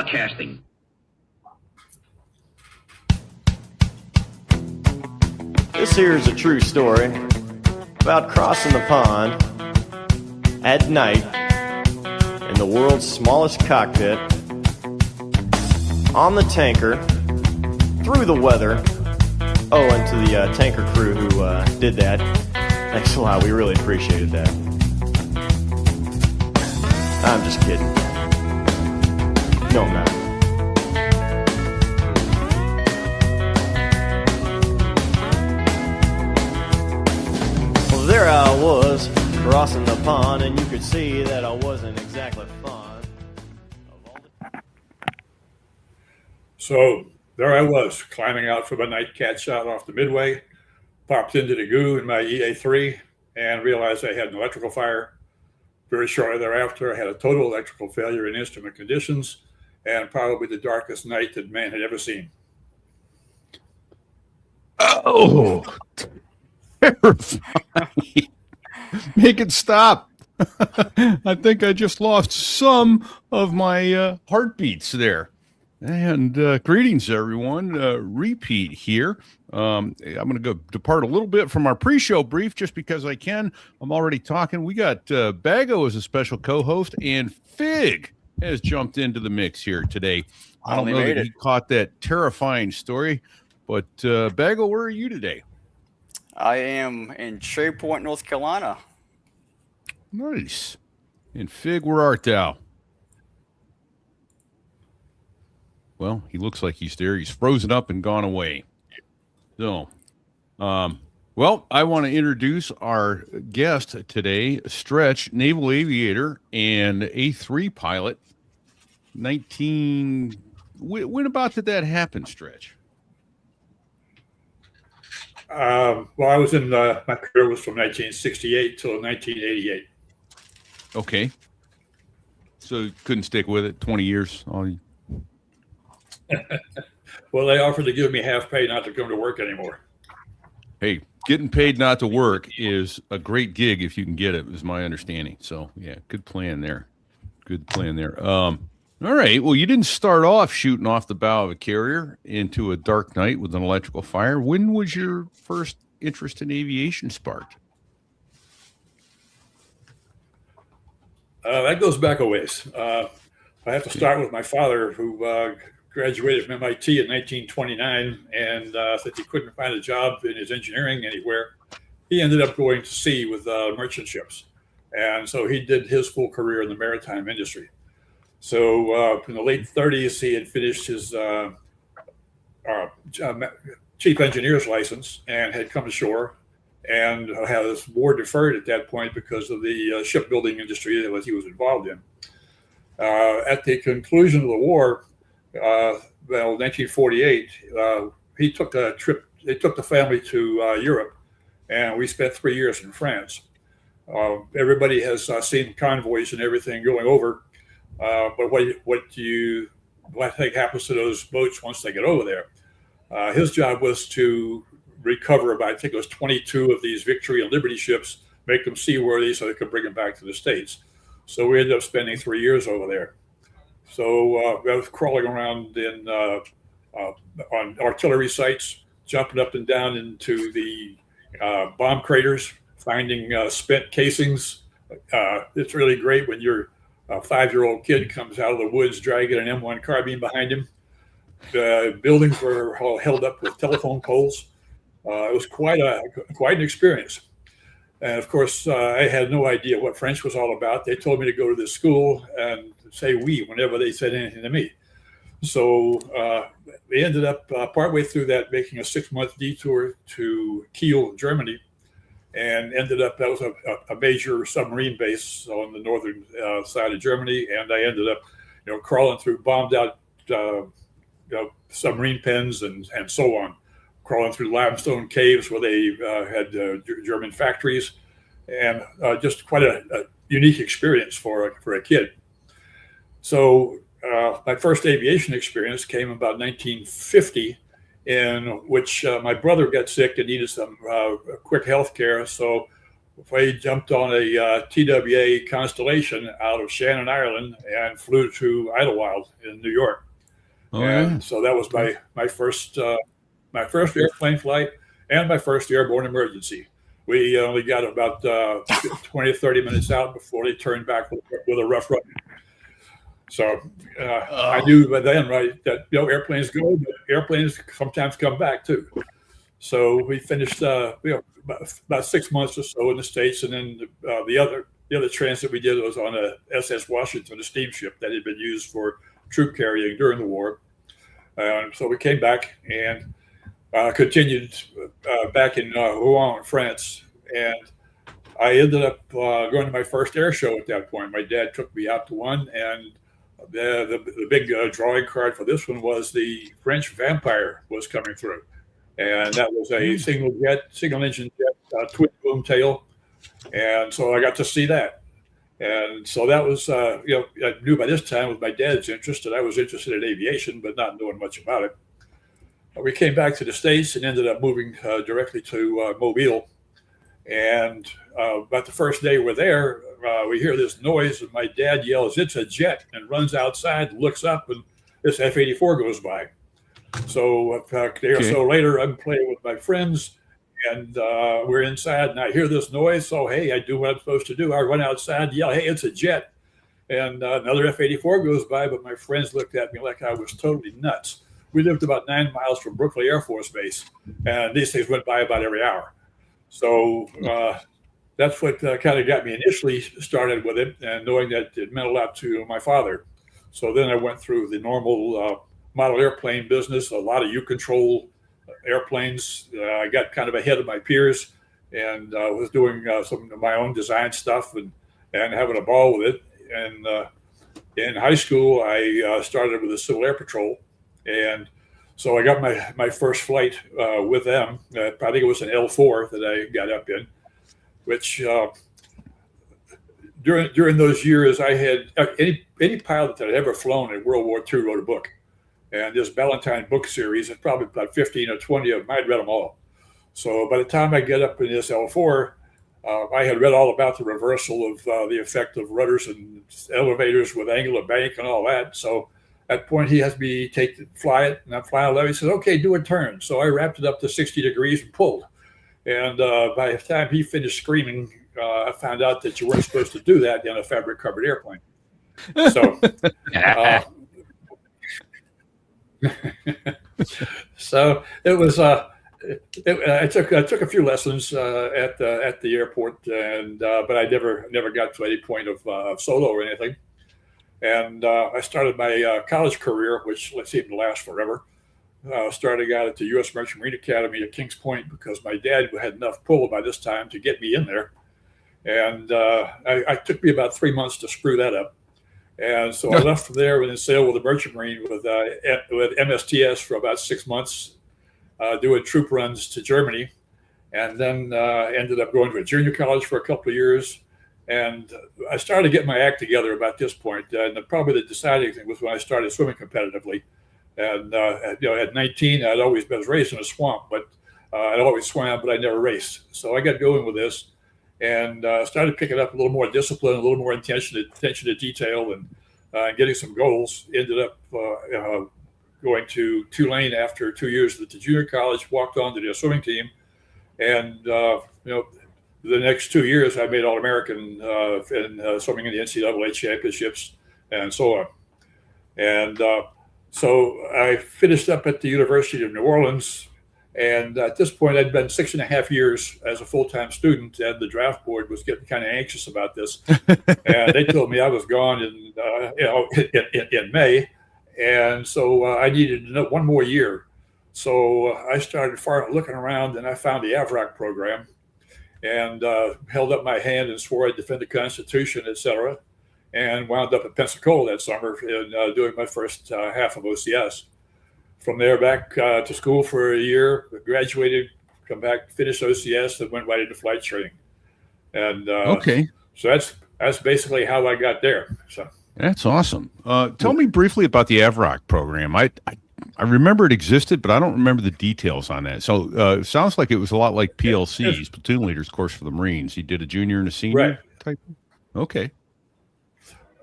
broadcasting. This here is a true story about crossing the pond at night in the world's smallest cockpit on the tanker through the weather. Oh, and to the tanker crew who did that, thanks a lot. We really appreciated that. I'm just kidding. No, I'm not. Well, there I was, crossing the pond, and you could see that I wasn't exactly fond of all the... So there I was, climbing out from a night cat shot off the Midway, popped into the goo in my EA-3, and realized I had an electrical fire. Very shortly thereafter, I had a total electrical failure in instrument conditions, and probably the darkest night that man had ever seen. Oh, terrifying. Make it stop. I think I just lost some of my heartbeats there. And greetings, everyone. Repeat here. I'm going to go depart a little bit from our pre-show brief just because I can. I'm already talking. We got Bago as a special co-host, and Fig has jumped into the mix here today. I don't know that he caught that terrifying story, but Bago, where are you today? I am in Cherry Point, North Carolina. Nice. And Fig, where art thou? Well, he looks like he's there. He's frozen up and gone away. So, well, I want to introduce our guest today, Stretch, naval aviator and A3 pilot. When about did that happen, Stretch? Well, I was in my career was from 1968 till 1988. Okay. So you couldn't stick with it 20 years? Well, they offered to give me half pay not to come to work anymore. Hey, getting paid not to work is a great gig if you can get it, is my understanding. So, yeah, good plan there. Good plan there. All right. Well, you didn't start off shooting off the bow of a carrier into a dark night with an electrical fire. When was your first interest in aviation sparked? That goes back a ways. I have to start with my father, who graduated from MIT in 1929, and since he couldn't find a job in his engineering anywhere, he ended up going to sea with merchant ships. And so he did his full career in the maritime industry. So in the late 30s, he had finished his chief engineer's license and had come ashore and had his war deferred at that point because of the shipbuilding industry that he was involved in. At the conclusion of the war, 1948, he took a trip. They took the family to Europe, and we spent 3 years in France. Everybody has seen convoys and everything going over, but what I think happens to those boats once they get over there? His job was to recover about, I think it was 22 of these Victory and Liberty ships, make them seaworthy so they could bring them back to the States. So we ended up spending 3 years over there. So I was crawling around on artillery sites, jumping up and down into the bomb craters, finding spent casings. It's really great when your 5-year-old kid comes out of the woods dragging an M1 carbine behind him. The buildings were all held up with telephone poles. It was quite an experience. And of course, I had no idea what French was all about. They told me to go to this school and say oui whenever they said anything to me. So we ended up partway through that making a 6-month detour to Kiel, Germany, and ended up, that was a major submarine base on the northern side of Germany. And I ended up, crawling through bombed out submarine pens and so on, crawling through limestone caves where they had German factories, and just quite a unique experience for a kid. So my first aviation experience came about 1950, in which my brother got sick and needed some quick health care. So we jumped on a TWA Constellation out of Shannon, Ireland, and flew to Idlewild in New York. So that was my first airplane flight and my first airborne emergency. We only got about 20 or 30 minutes out before they turned back with a rough run. So I knew by then, right, that airplanes go, but airplanes sometimes come back too. So we finished about 6 months or so in the States, and then the other transit we did was on a SS Washington, a steamship that had been used for troop carrying during the war. So we came back and continued back in Rouen, France, and I ended up going to my first air show at that point. My dad took me out to one, and the big drawing card for this one was the French Vampire was coming through, and that was a single engine jet, twin boom tail, and so I got to see that. And so that was, I knew by this time with my dad's interest that I was interested in aviation, but not knowing much about it. We came back to the States and ended up moving directly to Mobile. And about the first day we're there, we hear this noise, and my dad yells, "It's a jet," and runs outside, looks up, and this F-84 goes by. So a day or so later, I'm playing with my friends, and we're inside, and I hear this noise. So, hey, I do what I'm supposed to do. I run outside, yell, "Hey, it's a jet." And another F-84 goes by, but my friends looked at me like I was totally nuts. We lived about 9 miles from Brooklyn Air Force Base, and these things went by about every hour. So that's what kind of got me initially started with it, and knowing that it meant a lot to my father. So then I went through the normal model airplane business, a lot of U-control airplanes. I got kind of ahead of my peers, and was doing some of my own design stuff and having a ball with it. And in high school, I started with the Civil Air Patrol, and so I got my first flight with them. I think it was an L4 that I got up in, which during those years, I had any pilot that had ever flown in World War II wrote a book. And this Ballantine book series, it's probably about 15 or 20 of them. I'd read them all. So by the time I get up in this L4, I had read all about the reversal of the effect of rudders and elevators with angle of bank and all that. So at that point, he has me fly it, and I'm flying level. He says, "Okay, do a turn." So I wrapped it up to 60 degrees and pulled. And by the time he finished screaming, I found out that you weren't supposed to do that in a fabric-covered airplane. So, so it was. I took a few lessons at the airport, and but I never got to any point of solo or anything. And I started my college career, which seemed to last forever. Starting out at the U.S. Merchant Marine Academy at Kings Point, because my dad had enough pull by this time to get me in there. And it took me about 3 months to screw that up. And so I left from there and then sailed with the Merchant Marine with MSTS for about 6 months, doing troop runs to Germany. And then ended up going to a junior college for a couple of years. And I started to get my act together about this point. And probably the deciding thing was when I started swimming competitively. And at 19, I was raised in a swamp, but I'd always swam, but I never raced. So I got going with this, and started picking up a little more discipline, a little more attention to detail, and getting some goals. Ended up going to Tulane after 2 years at the junior college. Walked on to the swimming team, and the next 2 years I made All-American in swimming in the NCAA championships and so on. And so I finished up at the University of New Orleans, and at this point I'd been 6.5 years as a full-time student, and the draft board was getting kind of anxious about this. And they told me I was gone in May, and so I needed one more year. So I started looking around, and I found the AVROC program, and held up my hand and swore I'd defend the Constitution, etc., and wound up at Pensacola that summer and doing my first half of OCS. From there, back to school for a year, graduated, come back, finished OCS, and went right into flight training. And so that's basically how I got there. So that's awesome. Tell me briefly about the AVROC program. I remember it existed, but I don't remember the details on that. So it sounds like it was a lot like PLC's, platoon leaders course for the Marines. You did a junior and a senior type. Okay.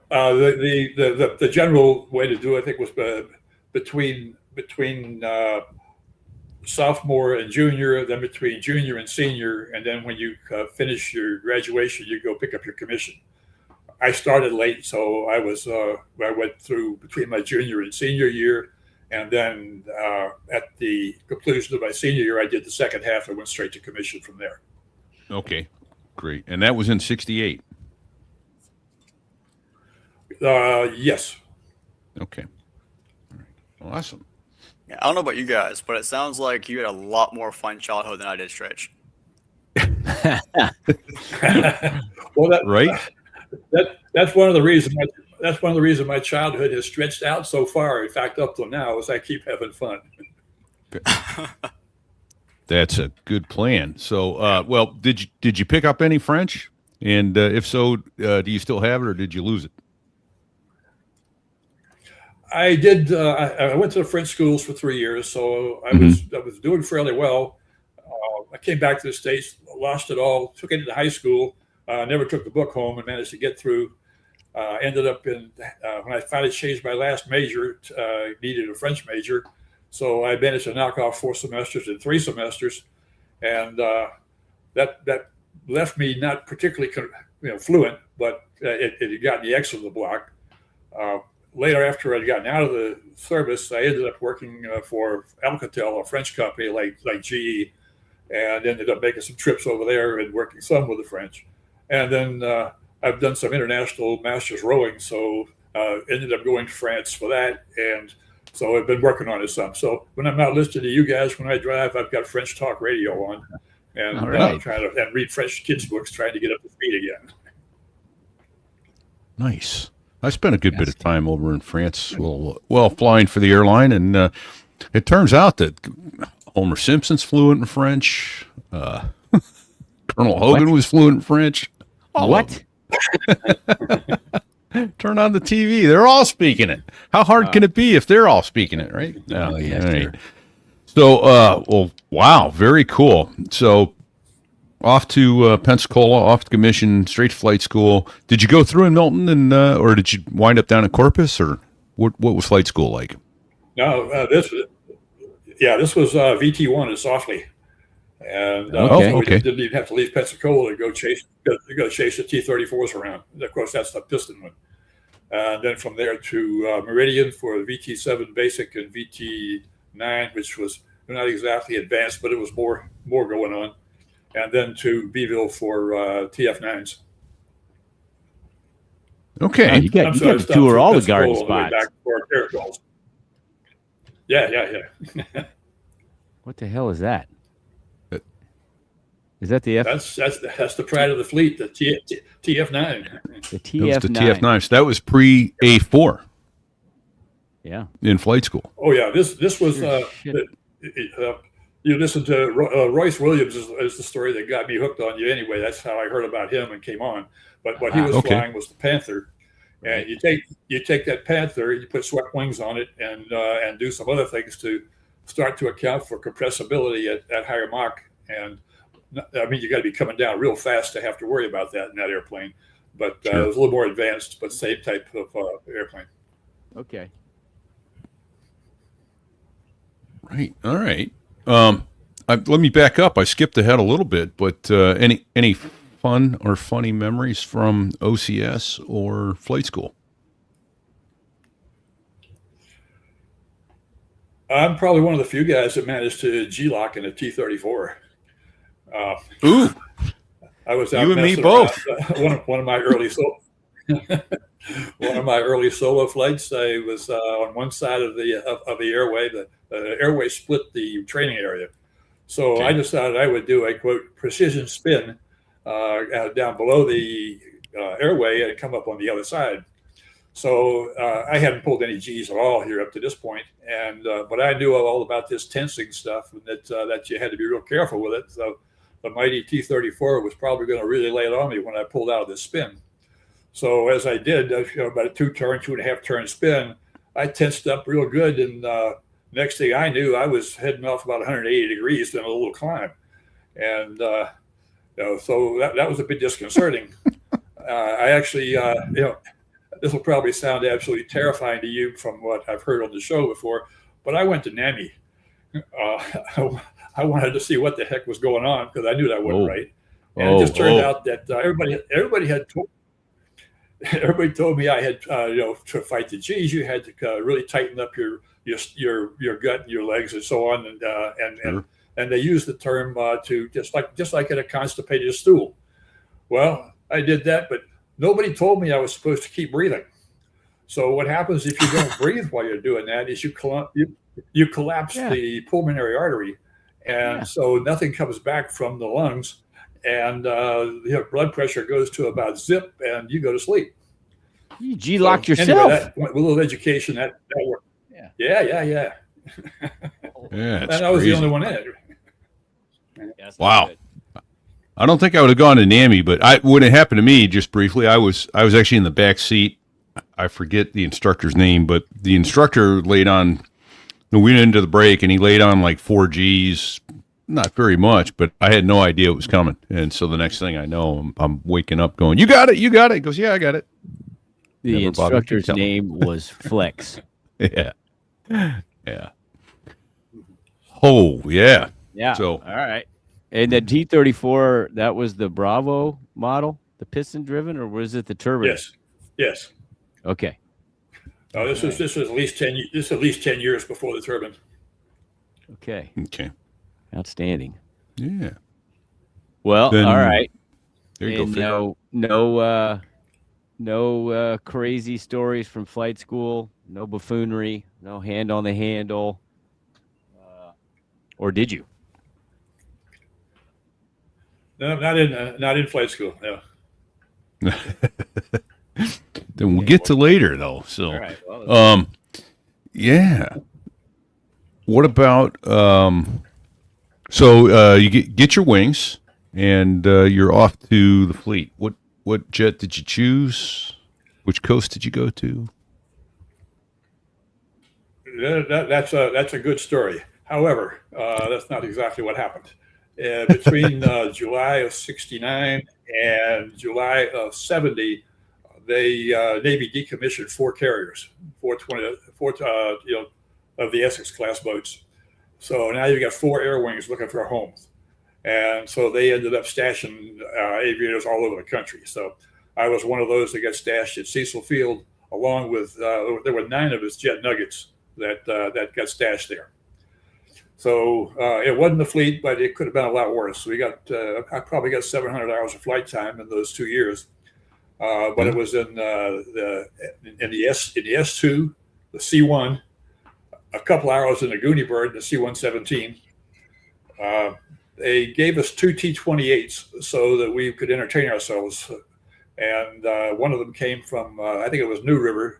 The general way to do it, I think, was between sophomore and junior, then between junior and senior, and then when you finish your graduation, you go pick up your commission. I started late, so I went through between my junior and senior year, and then at the conclusion of my senior year, I did the second half and went straight to commission from there. Okay, great. And that was in '68. Yes. Okay. All right. Awesome. Yeah, I don't know about you guys, but it sounds like you had a lot more fun childhood than I did, Stretch. Well, right. That's one of the reasons. That's one of the reasons my childhood has stretched out so far. In fact, up till now, is I keep having fun. That's a good plan. So, well, did you pick up any French? And if so, do you still have it, or did you lose it? I did. I went to the French schools for 3 years, so I was doing fairly well. I came back to the States, lost it all, took it into high school, never took the book home, and managed to get through. Ended up in when I finally changed my last major, needed a French major, so I managed to knock off 4 semesters in 3 semesters, and that left me not particularly fluent, but it got the X on the block. Later, after I'd gotten out of the service, I ended up working for Alcatel, a French company like GE, and ended up making some trips over there and working some with the French. And then I've done some international masters rowing, so ended up going to France for that. And so I've been working on it some. So when I'm not listening to you guys, when I drive, I've got French talk radio on, and trying to read French kids books, trying to get up to speed again. Nice. I spent a good bit of time over in France, well, flying for the airline, and it turns out that Homer Simpson's fluent in French. Colonel Hogan was fluent in French. What? Turn on the TV; they're all speaking it. How hard can it be if they're all speaking it, right? Oh, yeah. Right. Sure. So, well, wow, very cool. So, off to Pensacola, off to commission, straight to flight school. Did you go through in Milton, and or did you wind up down in Corpus, or what was flight school like? No, this was VT1 in Softley, and we didn't even have to leave Pensacola to go chase the T-34s around. Of course, that's the piston one. And then from there to Meridian for VT7 basic and VT9, which was not exactly advanced, but it was more going on. And then to Beeville for TF9s. Okay. You got to tour all the garden spots. Back for airfields. Yeah. What the hell is that? Is that the F? That's the pride of the fleet, the TF9. The TF9. The TF9. So that was pre A4. Yeah. In flight school. Oh yeah, this was. You listen to Royce Williams is the story that got me hooked on you. Anyway, that's how I heard about him and came on. But what he was flying was the Panther, and you take that Panther, you put swept wings on it, and do some other things to start to account for compressibility at higher Mach. And I mean, you got to be coming down real fast to have to worry about that in that airplane. But it was a little more advanced, but same type of airplane. Okay. Right. All right. Let me back up. I skipped ahead a little bit, but any fun or funny memories from OCS or flight school? I'm probably one of the few guys that managed to G-lock in a T-34. Ooh, I was out you and me messing both. around. One of my early solo flights. I was on one side of the airway. The airway split the training area, so I decided I would do a quote precision spin down below the airway and come up on the other side. So I hadn't pulled any G's at all here up to this point, and but I knew all about this tensing stuff, and that you had to be real careful with it. So the mighty T-34 was probably going to really lay it on me when I pulled out of this spin. So as I did, about a 2.5 turn spin, I tensed up real good and next thing I knew, I was heading off about 180 degrees in a little climb. And, so that was a bit disconcerting. I actually, this will probably sound absolutely terrifying to you from what I've heard on the show before, but I went to NAMI. I wanted to see what the heck was going on because I knew that wasn't right. And it just turned out that everybody told me I had, to fight the G's, you had to really tighten up your gut and your legs and so on. And they used the term to just like in a constipated stool. Well, I did that, but nobody told me I was supposed to keep breathing. So what happens if you don't breathe while you're doing that is you collapse the pulmonary artery, and so nothing comes back from the lungs, and blood pressure goes to about zip, and you go to sleep. You G-locked yourself. Anyway, with a little education, that worked. Yeah. Yeah, and I was the only one in it. Wow. I don't think I would have gone to NAMI, but when it happened to me, just briefly, I was actually in the back seat. I forget the instructor's name, but the instructor laid on. We went into the break, and he laid on like 4 Gs, not very much, but I had no idea it was coming. And so the next thing I know, I'm waking up going, "You got it, you got it." He goes, "Yeah, I got it." The instructor's name was Flex. Yeah. Oh, yeah. Yeah. So, all right. And the T-34, that was the Bravo model, the piston driven, or was it the turbine? Yes. Okay. This was at least 10. This is at least 10 years before the turbine. Okay. Outstanding. Yeah. Well, then, all right. There you go. No crazy stories from flight school. No buffoonery. No hand on the handle. Or did you? No, not in flight school. No. Then we'll get to later, though. So, all right, well, yeah. What about so you get your wings and you're off to the fleet. What jet did you choose? Which coast did you go to? That's a good story. However, that's not exactly what happened. Between July of '69 and July of '70, the Navy decommissioned 4 carriers, 420, of the Essex class boats. So now you've got 4 air wings looking for homes. And so they ended up stashing aviators all over the country. So I was one of those that got stashed at Cecil Field, along with, there were 9 of us jet nuggets that got stashed there. So it wasn't the fleet, but it could have been a lot worse. We got, I probably got 700 hours of flight time in those 2 years. But it was in the S2, the C1, a couple hours in the Goonie Bird, the C-117. They gave us 2 T-28s so that we could entertain ourselves. And one of them came from, I think it was New River.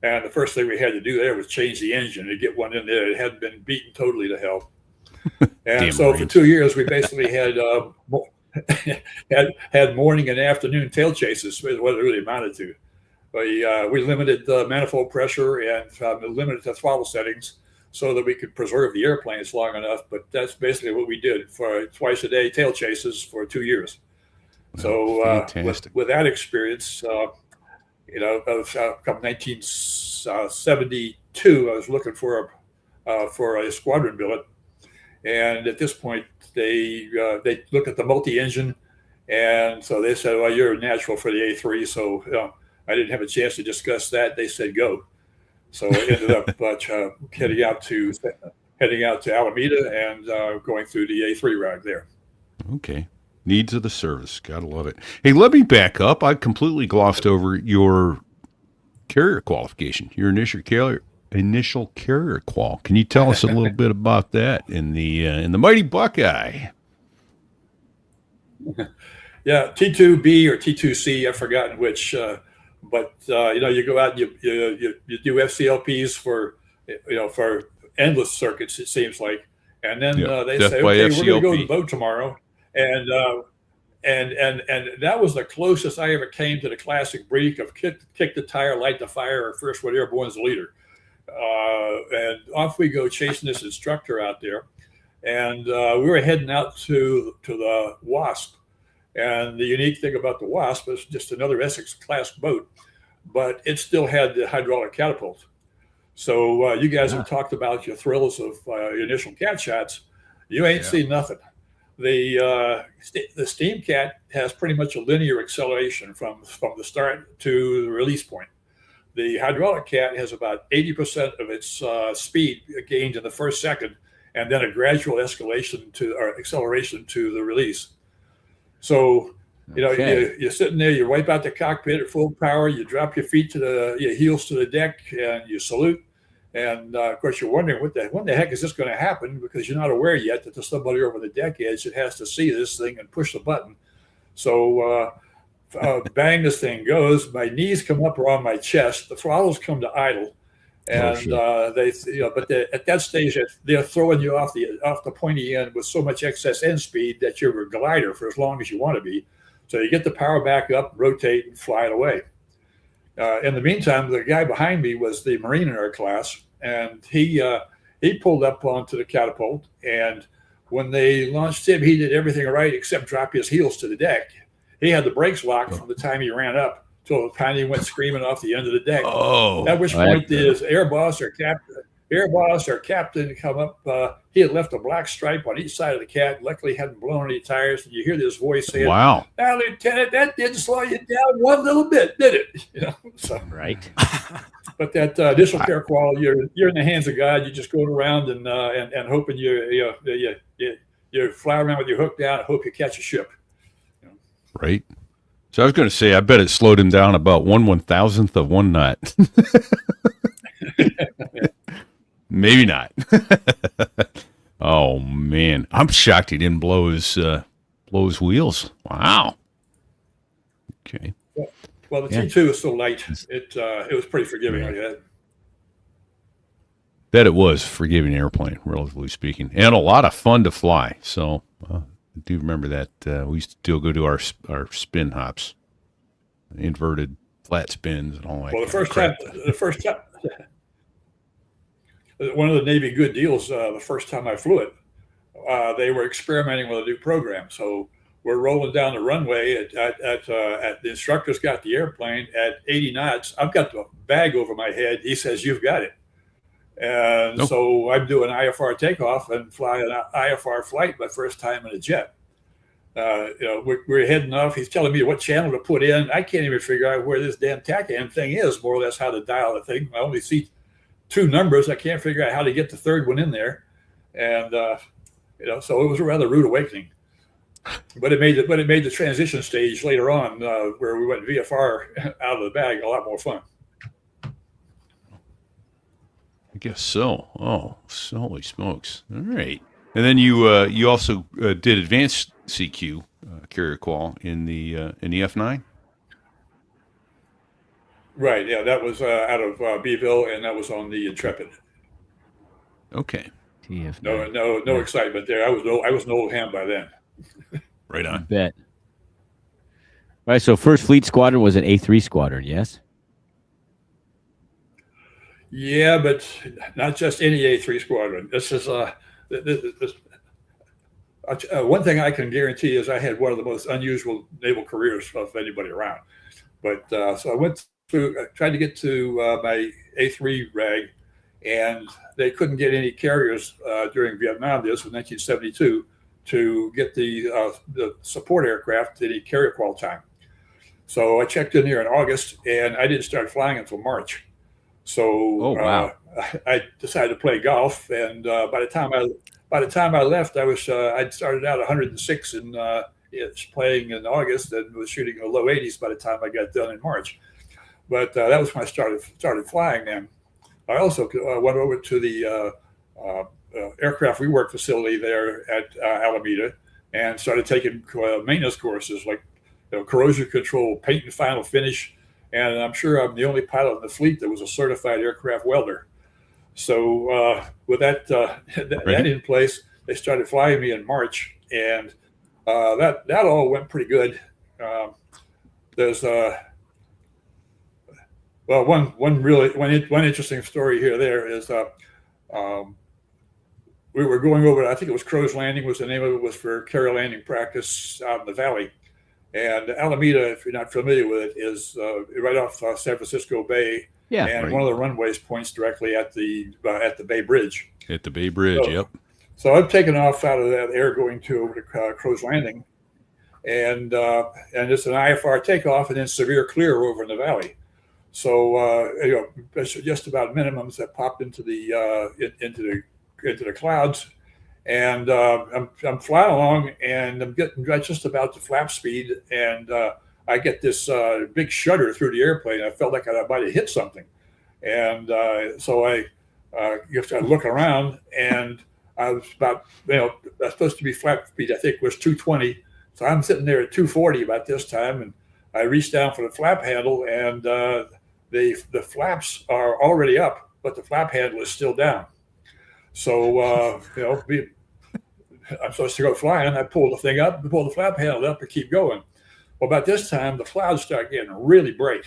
And the first thing we had to do there was change the engine to get one in there. It hadn't been beaten totally to hell. And so for 2 years, we basically had had morning and afternoon tail chases, is what it really amounted to. We limited the manifold pressure and limited the throttle settings so that we could preserve the airplanes long enough. But that's basically what we did for twice a day tail chases for 2 years. So with that experience, of 1972, I was looking for a squadron billet, and at this point they look at the multi-engine, and so they said, "Well, you're a natural for the A3." So I didn't have a chance to discuss that. They said go. So I ended up heading out to Alameda and going through the A3 route there. Okay. Needs of the service. Gotta love it. Hey, let me back up. I completely glossed over your carrier qualification, your initial carrier qual. Can you tell us a little bit about that in the Mighty Buckeye? Yeah, T2B or T2C, I've forgotten which. But you go out and you do FCLPs for endless circuits, it seems like, and then they say, "Okay, we're going to go to the boat tomorrow." And that was the closest I ever came to the classic break of kick the tire, light the fire, or first what airborne's the leader. And off we go chasing this instructor out there. And we were heading out to the WASP. And the unique thing about the WASP is just another Essex-class boat, but it still had the hydraulic catapult. So you guys have talked about your thrills of your initial cat shots. You ain't seen nothing. The Steam Cat has pretty much a linear acceleration from the start to the release point. The hydraulic cat has about 80% of its speed gained in the first second, and then a gradual escalation to or acceleration to the release. So, you know, you're sitting there, you wipe out the cockpit at full power, you drop your feet to your heels to the deck, and you salute. And of course, you're wondering when the heck is this going to happen, because you're not aware yet that there's somebody over the deck edge that has to see this thing and push the button. So bang, this thing goes. My knees come up around my chest. The throttles come to idle, and at that stage they're throwing you off the pointy end with so much excess end speed that you're a glider for as long as you want to be. So you get the power back up, rotate, and fly it away. In the meantime, the guy behind me was the Marine in our class, and he pulled up onto the catapult. And when they launched him, he did everything right except drop his heels to the deck. He had the brakes locked from the time he ran up till the time he went screaming off the end of the deck. Oh, at which point his air boss or captain come up. He had left a black stripe on each side of the cat. Luckily, hadn't blown any tires. And you hear this voice saying, "Wow, now, Lieutenant, that didn't slow you down one little bit, did it?" You know, so, right. But that initial air qual, you're in the hands of God. You're just going around and hoping you fly around with your hook down and hope you catch a ship. Right. So I was going to say, I bet it slowed him down about 1/1000th of 1 knot. Maybe not. Oh man, I'm shocked he didn't blow his wheels. Wow. Okay. Well, the T2 is so light; it was pretty forgiving. That it was forgiving airplane, relatively speaking, and a lot of fun to fly. So I do remember that we used to still go to our spin hops, inverted flat spins, and all that. Well, the first time. One of the Navy good deals, the first time I flew it, they were experimenting with a new program. So we're rolling down the runway at the instructor's got the airplane at 80 knots. I've got the bag over my head. He says, "You've got it." And so I'm doing IFR takeoff and flying an IFR flight, my first time in a jet. We're heading off. He's telling me what channel to put in. I can't even figure out where this damn TACAN thing is, more or less how to dial the thing. I only see 2 numbers. I can't figure out how to get the third one in there. And, so it was a rather rude awakening. But it made the transition stage later on, where we went VFR out of the bag, a lot more fun. I guess so. Oh, holy smokes! All right, and then you also did advanced CQ carrier qual in the F9. Right. Yeah, that was out of Beeville, and that was on the Intrepid. Okay. No excitement there. I was an old hand by then. Right on. Bet. All right. So First Fleet Squadron was an A3 squadron, yes? Yeah, but not just any A3 squadron. This is one thing I can guarantee is I had one of the most unusual naval careers of anybody around. But so I went through, tried to get to my A3 rag, and they couldn't get any carriers during Vietnam. This was 1972 to get the support aircraft any carrier qual time. So I checked in here in August, and I didn't start flying until March. So I decided to play golf, and by the time I left, I'd started out 106 in playing in August, and was shooting in the low 80s by the time I got done in March. But that was when I started flying. Then I also went over to the aircraft rework facility there at Alameda, and started taking maintenance courses like corrosion control, paint and final finish. And I'm sure I'm the only pilot in the fleet that was a certified aircraft welder. So with that in place, they started flying me in March, and that all went pretty good. Well, one interesting story here there is we were going over. I think it was Crow's Landing was the name of it. Was for carrier landing practice out in the valley. And Alameda, if you're not familiar with it, is right off San Francisco Bay. Yeah, and right. one of the runways points directly at the Bay Bridge. At the Bay Bridge, yep. So I've taken off out of that air going over to Crow's Landing, and it's an IFR takeoff and then severe clear over in the valley. So just about minimums that popped into the clouds. And I'm flying along, and I'm getting just about to flap speed, and I get this big shudder through the airplane. I felt like I might have hit something, and so I look around, and I was about, that's supposed to be flap speed, I think was 220. So I'm sitting there at 240 about this time, and I reach down for the flap handle, and the flaps are already up, but the flap handle is still down. So, I'm supposed to go flying. I pull the thing up, pull the flap handle up, and keep going. Well, about this time, the clouds start getting really bright,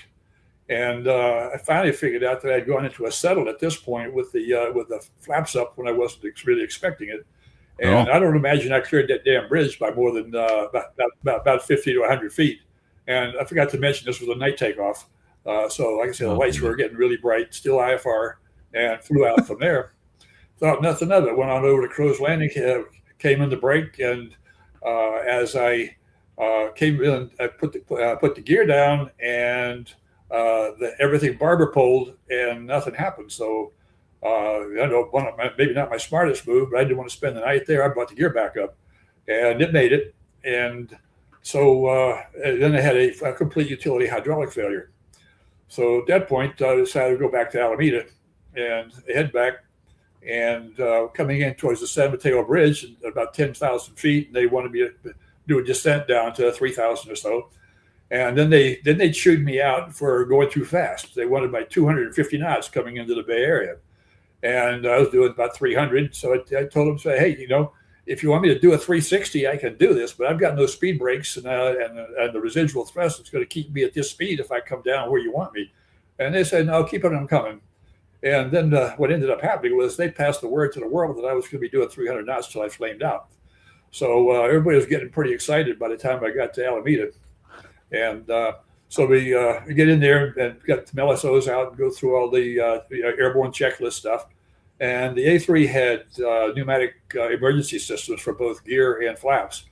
and I finally figured out that I'd gone into a settle at this point with the flaps up when I wasn't really expecting it. And I don't imagine I cleared that damn bridge by more than about 50 to 100 feet. And I forgot to mention this was a night takeoff. So, like I said, the lights were getting really bright, still IFR, and flew out from there. Thought nothing of it. Went on over to Crow's Landing, came in to brake, and as I came in, I put the gear down, and everything barber poled, and nothing happened. So I know maybe not my smartest move, but I didn't want to spend the night there. I brought the gear back up, and it made it. And so then I had a complete utility hydraulic failure. So at that point, I decided to go back to Alameda and head back. And coming in towards the San Mateo Bridge, at about 10,000 feet, and they wanted me to do a descent down to 3,000 or so. And then they chewed me out for going too fast. They wanted my 250 knots coming into the Bay Area, and I was doing about 300. So I told them, hey, if you want me to do a 360, I can do this, but I've got no speed brakes and the residual thrust is going to keep me at this speed if I come down where you want me. And they said, no, keep it on coming. And then what ended up happening was they passed the word to the world that I was going to be doing 300 knots till I flamed out. So everybody was getting pretty excited by the time I got to Alameda. And so we get in there and got some LSOs out and go through all the airborne checklist stuff. And the A3 had pneumatic emergency systems for both gear and flaps.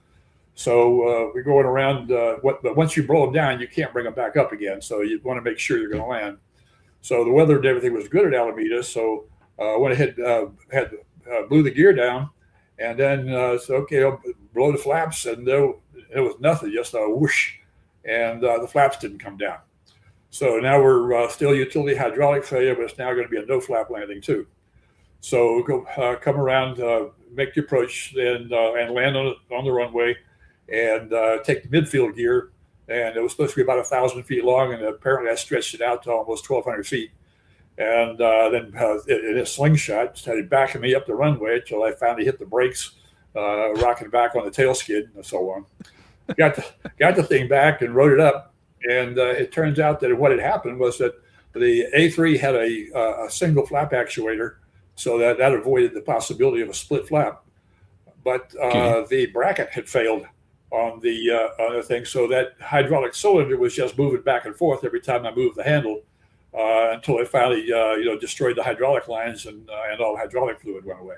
So we're going around, but once you blow them down, you can't bring them back up again. So you want to make sure you're going to land. So the weather and everything was good at Alameda. So I went ahead, blew the gear down, and then I'll blow the flaps, and there was nothing, just a whoosh, and the flaps didn't come down. So now we're still utility hydraulic failure, but it's now going to be a no flap landing too. So go come around, make the approach, and land on the runway, and take the midfield gear. And it was supposed to be about 1,000 feet long, and apparently I stretched it out to almost 1,200 feet. And then in a slingshot, started backing me up the runway until I finally hit the brakes, rocking back on the tail skid and so on. Got the thing back and rode it up. And it turns out that what had happened was that the A3 had a single flap actuator, so that avoided the possibility of a split flap. But the bracket had failed on the thing, so that hydraulic cylinder was just moving back and forth every time I moved the handle until I finally destroyed the hydraulic lines and all the hydraulic fluid went away.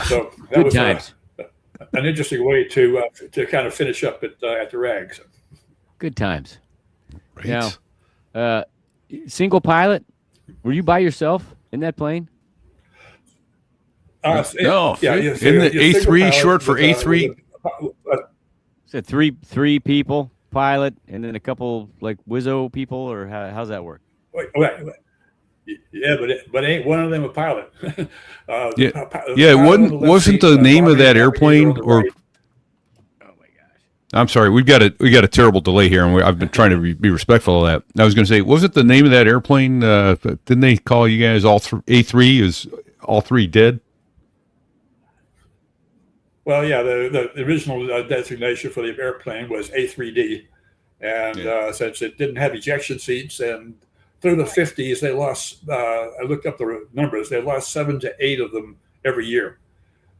So that Good was times. An interesting way to kind of finish up at the rags. Good times. Right. Now, single pilot. Were you by yourself in that plane? No, Yeah. Isn't the A3 short for A3? Is it three people, pilot, and then a couple like Wizzo people, or how's that work? Wait. Yeah, but ain't one of them a pilot? Wasn't the name of that airplane or? Oh my gosh! I'm sorry, we got a terrible delay here, and I've been trying to be respectful of that. I was going to say, wasn't the name of that airplane? Didn't they call you guys all A3? Is all three dead? Well, yeah, the original designation for the airplane was A3D, and since it didn't have ejection seats and through the 50s, they lost, I looked up the numbers, they lost 7 to 8 of them every year.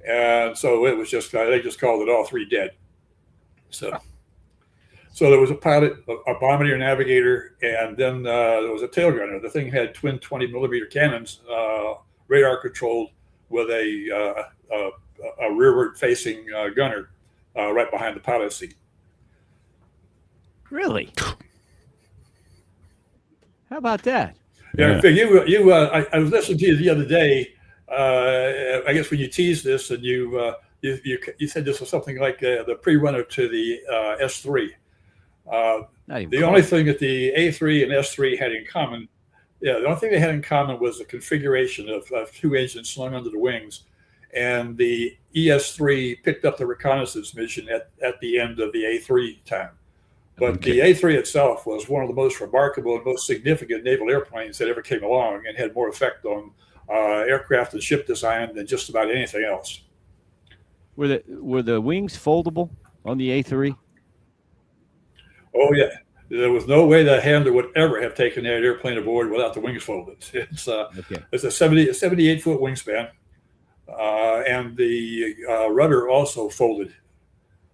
And so it was just, they just called it all 3 dead. So there was a pilot, a bombardier navigator, and then there was a tail gunner. The thing had twin 20 millimeter cannons, radar controlled, with a rearward facing gunner right behind the pilot seat. Really? How about that? Yeah, I was listening to you the other day. I guess when you teased this, and you said this was something like the pre-runner to the S3. The only thing that the A3 and S3 had in common, the only thing they had in common was the configuration of 2 engines slung under the wings, and the ES3 picked up the reconnaissance mission at the end of the A3 time. But the A3 itself was one of the most remarkable and most significant naval airplanes that ever came along, and had more effect on aircraft and ship design than just about anything else. Were the wings foldable on the A3? Oh yeah, there was no way the handler would ever have taken that airplane aboard without the wings folded. It's a 78-foot wingspan, and the rudder also folded.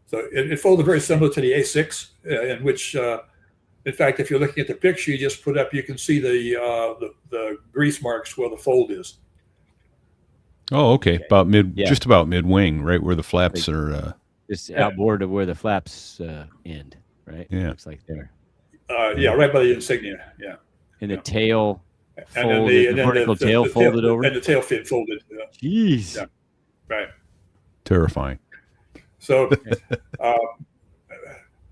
So it folded very similar to the A6, in which, in fact, if you're looking at the picture you just put up, you can see the grease marks where the fold is. Oh, okay. About just about mid wing, right where the flaps are. Just outboard of where the flaps end, right? Yeah, looks like there. Right by the insignia. Yeah. And the tail folded, and then the vertical tail folded over, and the tail fin folded. Jeez. Yeah. Right. Terrifying. So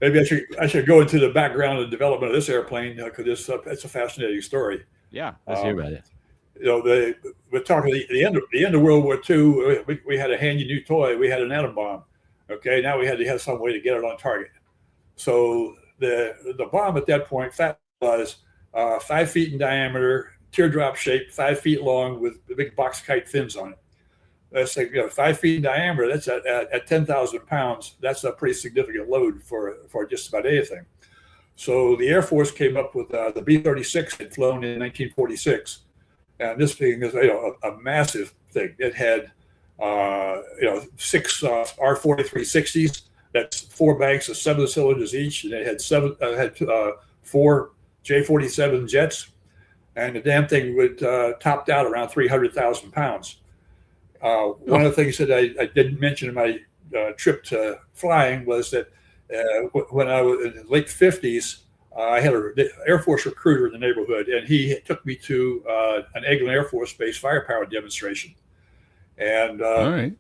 maybe I should go into the background and development of this airplane, because it's a fascinating story. Yeah, let's hear about it. We're talking the end of World War II. We had a handy new toy. We had an atom bomb. Okay, now we had to have some way to get it on target. So the bomb at that point was 5 feet in diameter, teardrop shaped, 5 feet long, with big box kite fins on it. That's like 5 feet in diameter. That's at 10,000 pounds. That's a pretty significant load for just about anything. So the Air Force came up with the B-36 had flown in 1946, and this thing is a massive thing. It had 6 R-4360s. That's 4 banks of 7 cylinders each, and it had 4 J-47 jets, and the damn thing would topped out around 300,000 pounds. One of the things that I didn't mention in my trip to flying was that when I was in the late 50s, I had an Air Force recruiter in the neighborhood, and he took me to an Eglin Air Force Base firepower demonstration. And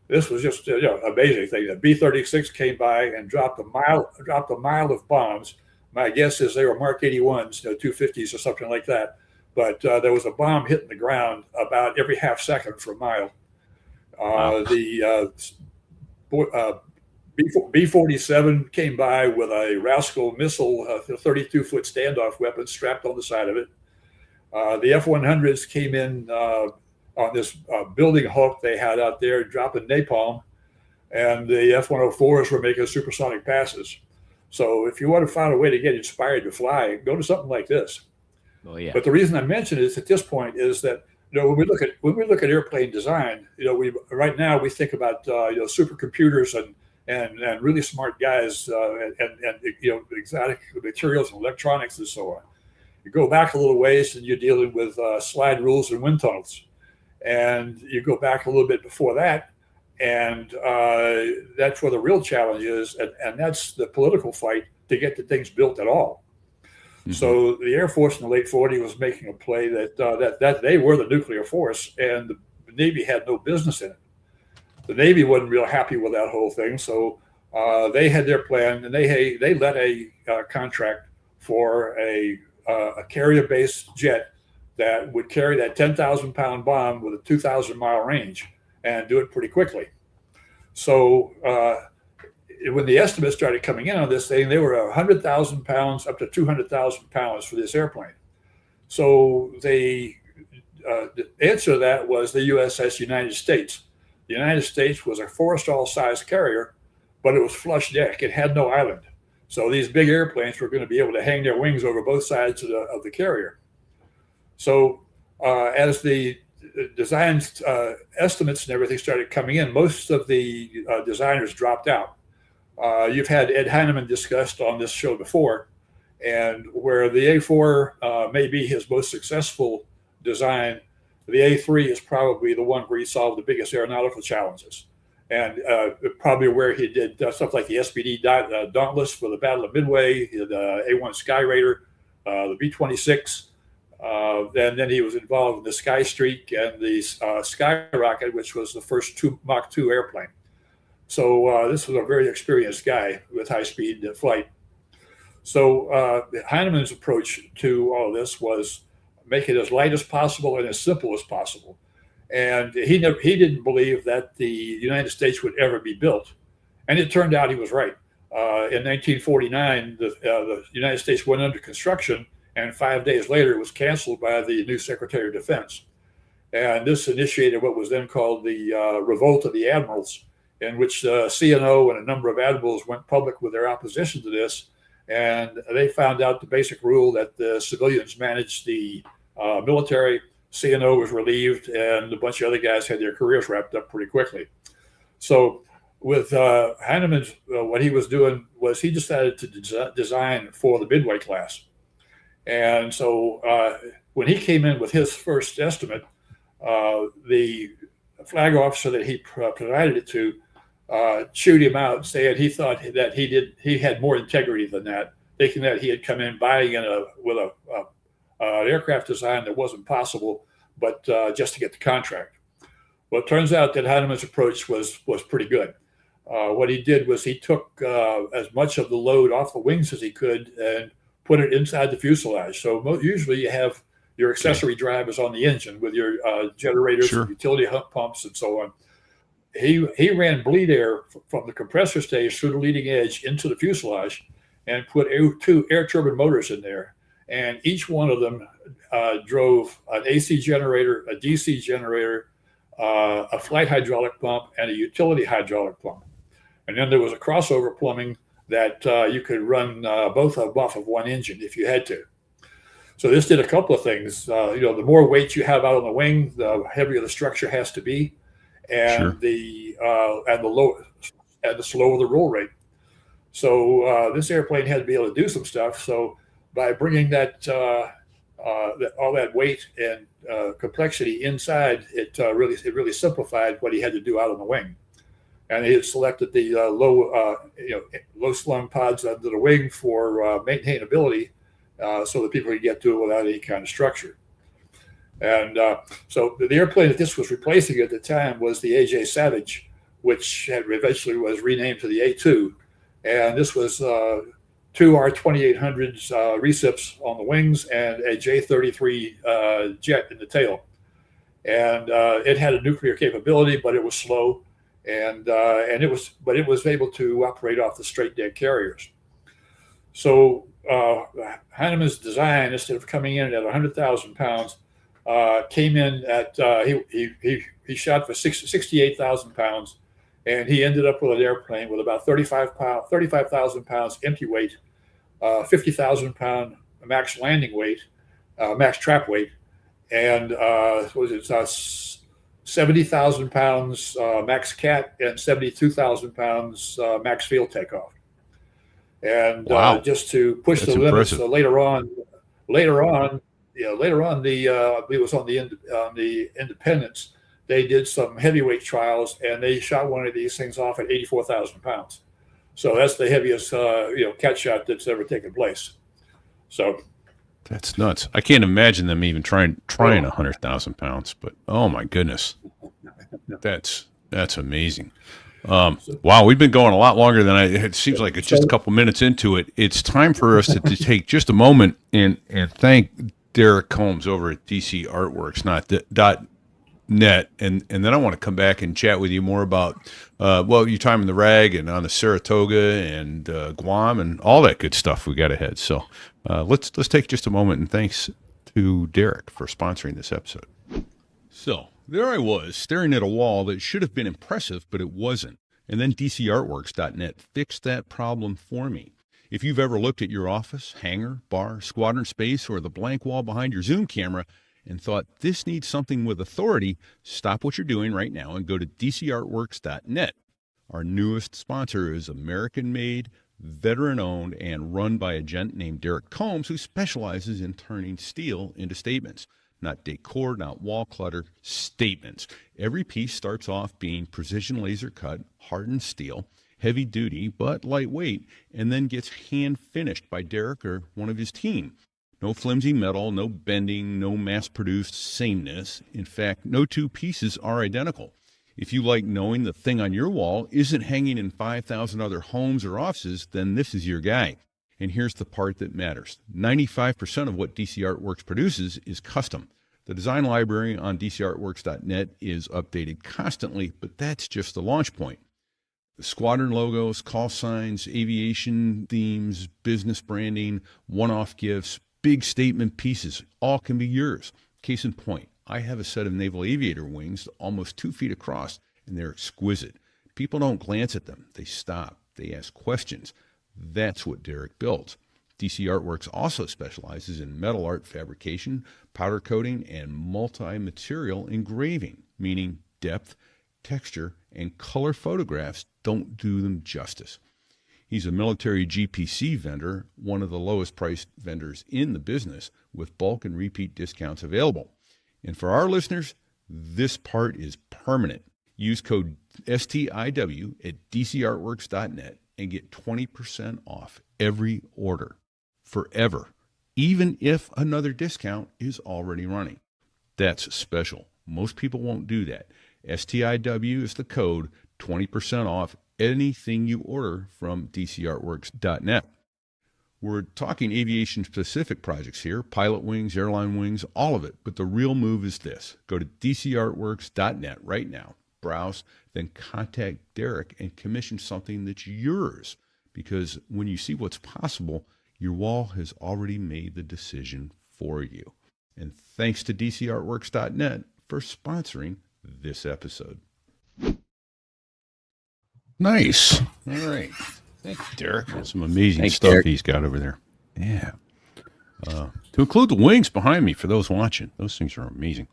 this was just amazing thing. The B-36 came by and dropped a mile of bombs. My guess is they were Mark 81s, 250s or something like that. But there was a bomb hitting the ground about every half second for a mile. The B-47 came by with a Rascal missile, a 32-foot standoff weapon strapped on the side of it. The F-100s came in on this building hulk they had out there, dropping napalm, and the F-104s were making supersonic passes. So if you want to find a way to get inspired to fly, go to something like this. Oh yeah. But the reason I mention this at this point is that when we look at airplane design, right now we think about supercomputers and really smart guys and exotic materials and electronics and so on. You go back a little ways and you're dealing with slide rules and wind tunnels, and you go back a little bit before that, and that's where the real challenge is, and that's the political fight to get the things built at all. Mm-hmm. So the Air Force in the late 40s was making a play that they were the nuclear force, and the Navy had no business in it. The Navy wasn't real happy with that whole thing, so they had their plan, and they let a contract for a carrier-based jet that would carry that 10,000-pound bomb with a 2,000-mile range and do it pretty quickly. So when the estimates started coming in on this thing, they were 100,000 pounds up to 200,000 pounds for this airplane. So the answer to that was the USS United States. The United States was a Forrestal-sized carrier, but it was flush deck. It had no island. So these big airplanes were going to be able to hang their wings over both sides of the carrier. So as the design estimates and everything started coming in, most of the designers dropped out. You've had Ed Heinemann discussed on this show before, and where the A4 may be his most successful design, the A3 is probably the one where he solved the biggest aeronautical challenges. And probably where he did stuff like the SBD Dauntless for the Battle of Midway, the A-1 Skywarrior, the B-26. And then he was involved in the Sky Streak and the Skyrocket, which was the first Mach 2 airplane. So this was a very experienced guy with high-speed flight. So Heinemann's approach to all of this was make it as light as possible and as simple as possible. And he didn't believe that the United States would ever be built. And it turned out he was right. In 1949, the United States went under construction, and 5 days later it was canceled by the new Secretary of Defense. And this initiated what was then called the Revolt of the Admirals, in which CNO and a number of admirals went public with their opposition to this. And they found out the basic rule that the civilians managed the military. CNO was relieved, and a bunch of other guys had their careers wrapped up pretty quickly. So with Heinemann, what he was doing was he decided to design for the Midway class. And so when he came in with his first estimate, the flag officer that he provided it to chewed him out, saying he thought that he had more integrity than that, thinking that he had come in buying with an aircraft design that wasn't possible, but just to get the contract. Well, it turns out that Heinemann's approach was pretty good. What he did was he took as much of the load off the wings as he could and put it inside the fuselage. So usually you have your accessory drivers on the engine with your generators, and utility pumps, and so on. He ran bleed air from the compressor stage through the leading edge into the fuselage and put two air turbine motors in there. And each one of them drove an AC generator, a DC generator, a flight hydraulic pump, and a utility hydraulic pump. And then there was a crossover plumbing that you could run both of them off of one engine if you had to. So this did a couple of things. The more weight you have out on the wing, the heavier the structure has to be, and the slower the roll rate. So this airplane had to be able to do some stuff. So by bringing that all that weight and complexity inside, it really simplified what he had to do out on the wing. And he had selected the low slung pods under the wing for maintainability, so that people could get to it without any kind of structure. And so the airplane that this was replacing at the time was the A.J. Savage, which eventually was renamed to the A2. And this was two R-2800s recips on the wings and a J-33 jet in the tail. And it had a nuclear capability, but it was slow, and it was able to operate off the straight deck carriers. So Heinemann's design, instead of coming in at 100,000 pounds, came in at he shot for 68,000 pounds, and he ended up with an airplane with about 35,000 pounds empty weight, 50,000 pound max landing weight, max trap weight, and 70,000 pounds max cat and 72,000 pounds max field takeoff. And just to push the limits, later on, it was on the Independence. They did some heavyweight trials, and they shot one of these things off at 84,000 pounds. So that's the heaviest, cat shot that's ever taken place. So that's nuts. I can't imagine them even trying 100,000 pounds. But oh my goodness, that's amazing. Wow, we've been going a lot longer than it seems like it's just a couple minutes into it. It's time for us to take just a moment and thank Derek Combs over at DC Artworks, .net, and then I want to come back and chat with you more about your time in the RAG and on the Saratoga and Guam and all that good stuff we got ahead. So let's take just a moment, and thanks to Derek for sponsoring this episode. So there I was, staring at a wall that should have been impressive, but it wasn't. And then DCArtworks.net fixed that problem for me. If you've ever looked at your office, hangar, bar, squadron space, or the blank wall behind your Zoom camera and thought this needs something with authority, stop what you're doing right now and go to dcartworks.net. Our newest sponsor is American-made, veteran-owned, and run by a gent named Derek Combs, who specializes in turning steel into statements. Not decor, not wall clutter, statements. Every piece starts off being precision laser cut, hardened steel, heavy duty but lightweight, and then gets hand finished by Derek or one of his team. No flimsy metal, no bending, no mass-produced sameness. In fact, no two pieces are identical. If you like knowing the thing on your wall isn't hanging in 5,000 other homes or offices, then this is your guy. And here's the part that matters. 95% of what DC Artworks produces is custom. The design library on dcartworks.net is updated constantly, but that's just the launch point. The squadron logos, call signs, aviation themes, business branding, one-off gifts, big statement pieces, all can be yours. Case in point, I have a set of naval aviator wings almost 2 feet across, and they're exquisite. People don't glance at them. They stop. They ask questions. That's what Derek builds. DC Artworks also specializes in metal art fabrication, powder coating, and multi-material engraving, meaning depth, texture, and color photographs don't do them justice. He's a military GPC vendor, one of the lowest priced vendors in the business, with bulk and repeat discounts available. And for our listeners, this part is permanent. Use code STIW at dcartworks.net and get 20% off every order, forever, even if another discount is already running. That's special. Most people won't do that. STIW is the code, 20% off anything you order from dcartworks.net. We're talking aviation-specific projects here, pilot wings, airline wings, all of it. But the real move is this. Go to dcartworks.net right now, browse, then contact Derek and commission something that's yours. Because when you see what's possible, your wall has already made the decision for you. And thanks to dcartworks.net for sponsoring this episode. Nice. All right. Thank you, Derek. That's some amazing stuff Derek. he's got over there. Yeah. To include the wings behind me for those watching. Those things are amazing.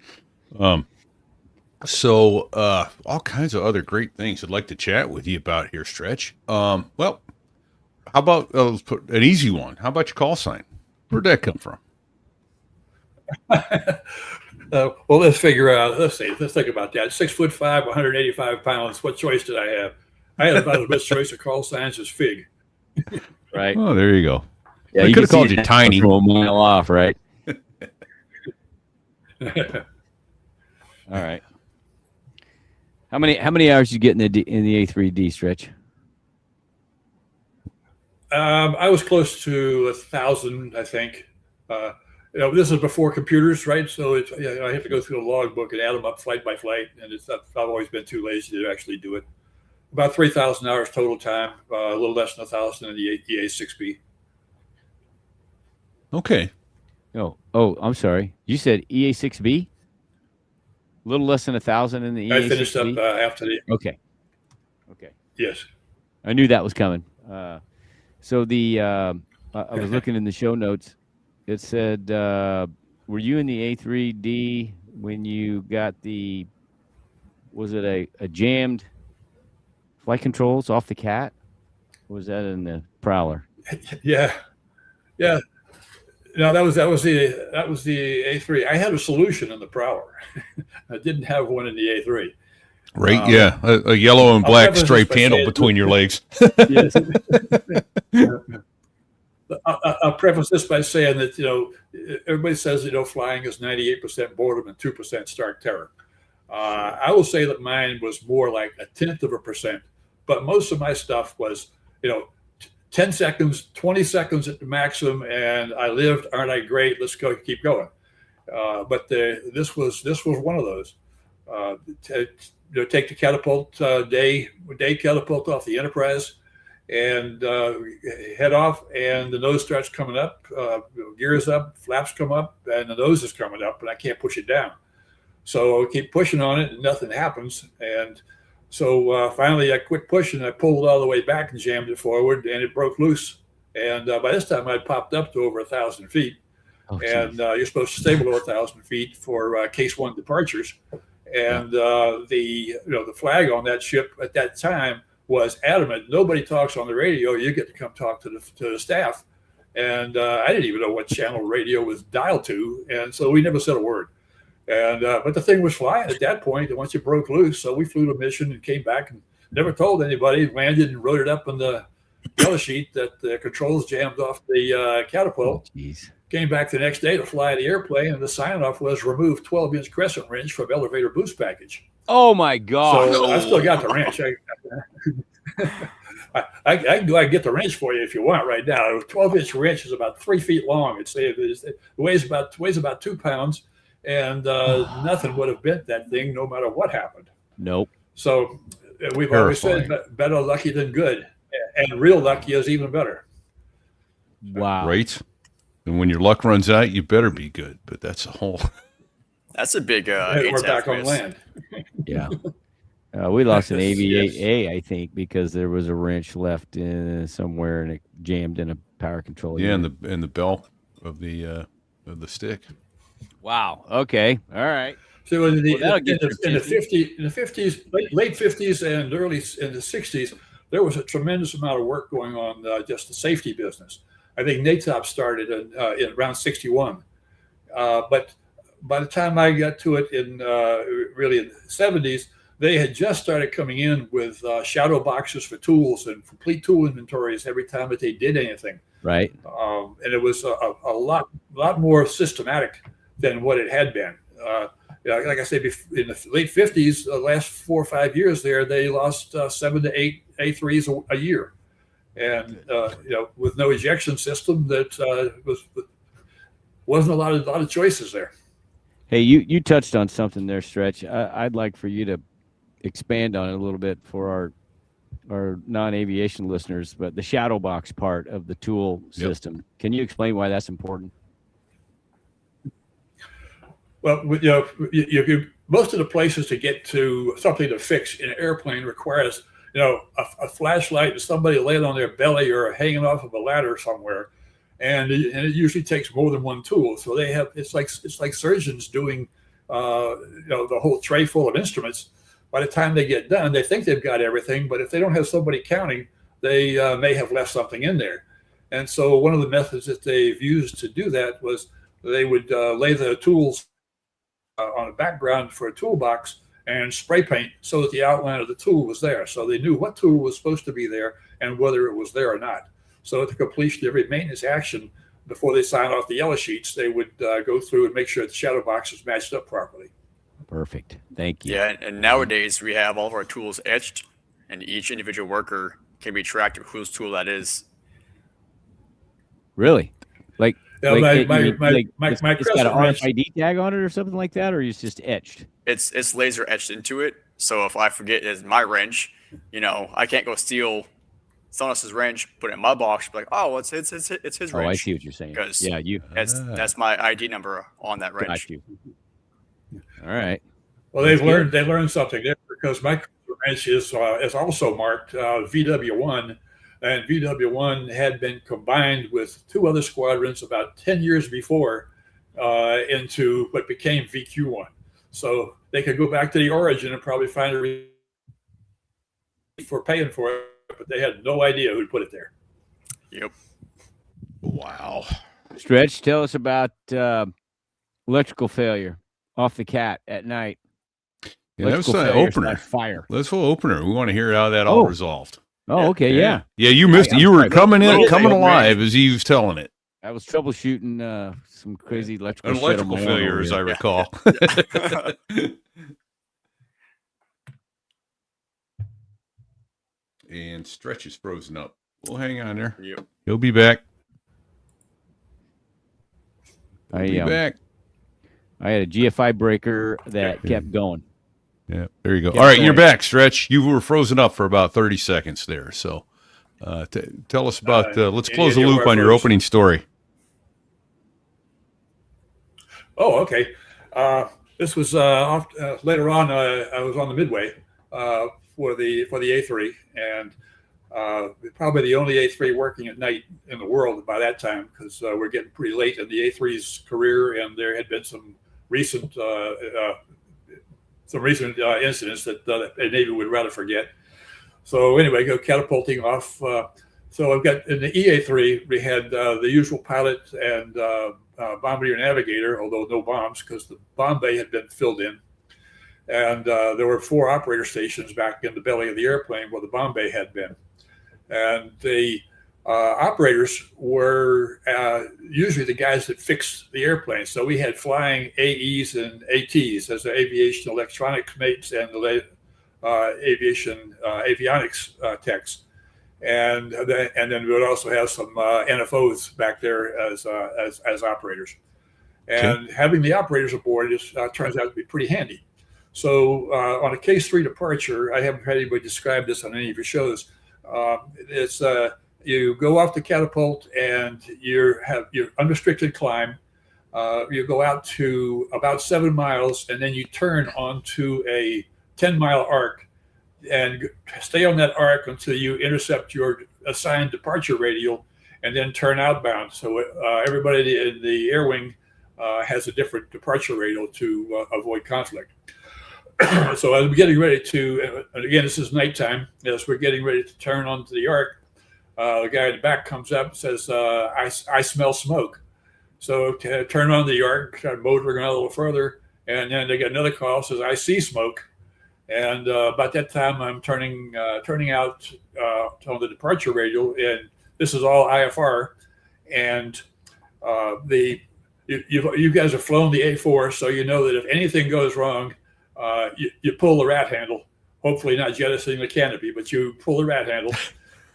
So all kinds of other great things I'd like to chat with you about here, Stretch. Well, how about, let's put an easy one. How about your call sign? Where'd that come from? Well, let's figure out. Let's think about that. 6'5", 185 pounds. What choice did I have? I had about as much choice of call signs as Fig. Right. Oh, there you go. Yeah, I you could have can called see you it Tiny. from a mile off, right? All right. How many hours you get in the A3D, Stretch? I was close to 1,000, I think. This is before computers, right? So I have to go through a logbook and add them up flight by flight, and I've always been too lazy to actually do it. About 3,000 hours total time, a little less than 1,000 in the EA6B. Okay. Oh, I'm sorry. You said EA6B? A little less than 1,000 in the EA6B? I finished up after the. Okay. Yes. I knew that was coming. So I was looking in the show notes. It said, were you in the A3D when you got was it a jammed flight controls off the cat? Or was that in the Prowler? Yeah. No, that was the A3. I had a solution in the Prowler. I didn't have one in the A3. Right, yeah. A yellow and black striped handle between your legs. Yes. I'll preface this by saying that, everybody says, flying is 98% boredom and 2% stark terror. I will say that mine was more like 0.1%, but most of my stuff was, 10 seconds, 20 seconds at the maximum, and I lived. Aren't I great? Let's go, keep going. But this was one of those. Take the catapult day catapult off the Enterprise, and head off, and the nose starts coming up, gears up, flaps come up, and the nose is coming up, and I can't push it down. So I keep pushing on it, and nothing happens. And so finally I quit pushing. I pulled it all the way back and jammed it forward, and it broke loose. And by this time I'd popped up to over 1,000 feet. and you're supposed to stay below 1,000 feet for case one departures. And the flag on that ship at that time was adamant. Nobody talks on the radio. You get to come talk to the staff. And I didn't even know what channel radio was dialed to, and so we never said a word. And but the thing was flying at that point, and once it broke loose, so we flew to mission and came back and never told anybody. Landed and wrote it up on the yellow sheet that the controls jammed off the catapult. Came back the next day to fly the airplane, and the sign-off was remove 12-inch crescent wrench from elevator boost package. Oh my God! So I still got the wrench. I can go out and get the wrench for you if you want right now. A 12-inch wrench is about 3 feet long. It weighs about 2 pounds, and nothing would have bent that thing no matter what happened. Nope. So we've always said better lucky than good, and real lucky is even better. Wow. Right. And when your luck runs out, you better be good. But that's a whole. That's a big. We're back on land. Yeah. We lost an AV-8A, I think, because there was a wrench left somewhere and it jammed in a power control. Yeah, in the bell of the stick. Wow. Okay. All right. So in the 50s, late 50s and early in the 60s, there was a tremendous amount of work going on just the safety business. I think NATOP started in around 61, but by the time I got to it in really in the 70s, they had just started coming in with shadow boxes for tools and complete tool inventories every time that they did anything. Right. And it was a lot more systematic than what it had been. Like I said, in the late 50s, the last 4 or 5 years there, they lost 7 to 8 A3s a year. And with no ejection system, that wasn't a lot of choices there. Hey, you touched on something there, Stretch. I'd like for you to expand on it a little bit for our non-aviation listeners, but the shadow box part of the tool system. Can you explain why that's important? Well, most of the places to get to something to fix in an airplane requires a flashlight and somebody laying on their belly or hanging off of a ladder somewhere, and it usually takes more than one tool. So they have it's like surgeons doing the whole tray full of instruments. By the time they get done, they think they've got everything, but if they don't have somebody counting, they may have left something in there. And so one of the methods that they've used to do that was they would lay the tools on a background for a toolbox and spray paint so that the outline of the tool was there. So they knew what tool was supposed to be there and whether it was there or not. So at the completion of every maintenance action, before they sign off the yellow sheets, they would go through and make sure the shadow box was matched up properly. Perfect. Thank you. Yeah, and nowadays we have all of our tools etched, and each individual worker can be tracked of whose tool that is. Really? Like, my it's got an wrench. RFID tag on it or something like that, or it's just etched? It's laser etched into it. So if I forget it's my wrench, I can't go steal someone else's wrench, put it in my box, be like, oh, it's his wrench. Oh, I see what you're saying. Because that's my ID number on that wrench. Got you. All right. Well, they learned something there because my wrench is also marked VW1, and VW1 had been combined with 2 other squadrons about 10 years before into what became VQ1. So they could go back to the origin and probably find a reason for paying for it, but they had no idea who put it there. Yep. Wow. Stretch, tell us about electrical failure off the cat at night. Yeah, that was the opener. Fire. That's the opener. We want to hear how that all resolved. Oh, okay, yeah. Yeah, you missed it. You were coming alive as he was telling it. I was troubleshooting some crazy electrical failure, as I recall. And Stretch is frozen up. We'll hang on there. Yep. He'll be back. I had a GFI breaker that kept going. Yeah, there you go. All right, you're back, Stretch. You were frozen up for about 30 seconds there. So tell us about, let's close the loop on your opening story. Oh, okay. This was later on. I was on the Midway for the A3, and Probably the only A3 working at night in the world by that time, because we're getting pretty late in the A3's career, and there had been some recent incidents that the Navy would rather forget. So anyway, go catapulting off. So I've got in the EA3, we had the usual pilot and bombardier navigator, although no bombs because the bomb bay had been filled in. And there were 4 operator stations back in the belly of the airplane where the bomb bay had been. And the operators were usually the guys that fixed the airplane. So we had flying AEs and ATs as the aviation electronics mates and the aviation avionics techs. And then we would also have some NFOs back there as operators. And having the operators aboard turns out to be pretty handy. So on a Case 3 departure, I haven't had anybody describe this on any of your shows. It's you go off the catapult and you have your unrestricted climb. You go out to about 7 miles, and then you turn onto a 10-mile arc and stay on that arc until you intercept your assigned departure radial, and then turn outbound. So everybody in the air wing has a different departure radial to avoid conflict. So as we're getting ready to, and again, this is nighttime, as we're getting ready to turn onto the arc, the guy in the back comes up and says, I smell smoke. So turn on the arc, start motoring a little further, and then they get another call, says, I see smoke. And about that time, I'm turning out on the departure radial, and this is all IFR. And you guys have flown the A4, so you know that if anything goes wrong, you pull the rat handle. Hopefully not jettisoning the canopy, but you pull the rat handle.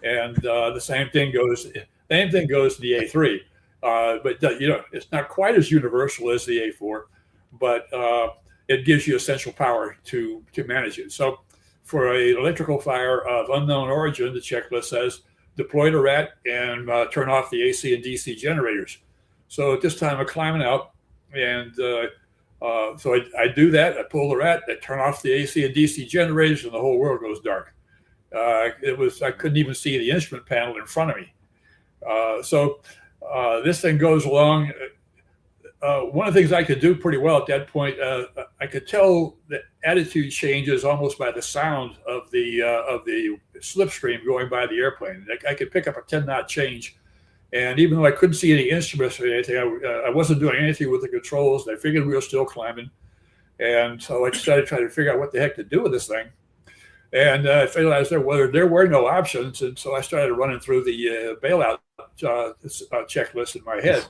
And the same thing goes to the A3. But it's not quite as universal as the A4, but it gives you essential power to manage it. So for an electrical fire of unknown origin, the checklist says deploy the rat and turn off the AC and DC generators. So at this time I'm climbing out, and so I do that. I pull the rat, I turn off the AC and DC generators, and the whole world goes dark. I couldn't even see the instrument panel in front of me. So this thing goes along. One of the things I could do pretty well at that point, I could tell the attitude changes almost by the sound of the slipstream going by the airplane. I could pick up a 10-knot change, and even though I couldn't see any instruments or anything, I wasn't doing anything with the controls. I figured we were still climbing, and so I started trying to figure out what the heck to do with this thing. And I realized there were no options, and so I started running through the bailout checklist in my head.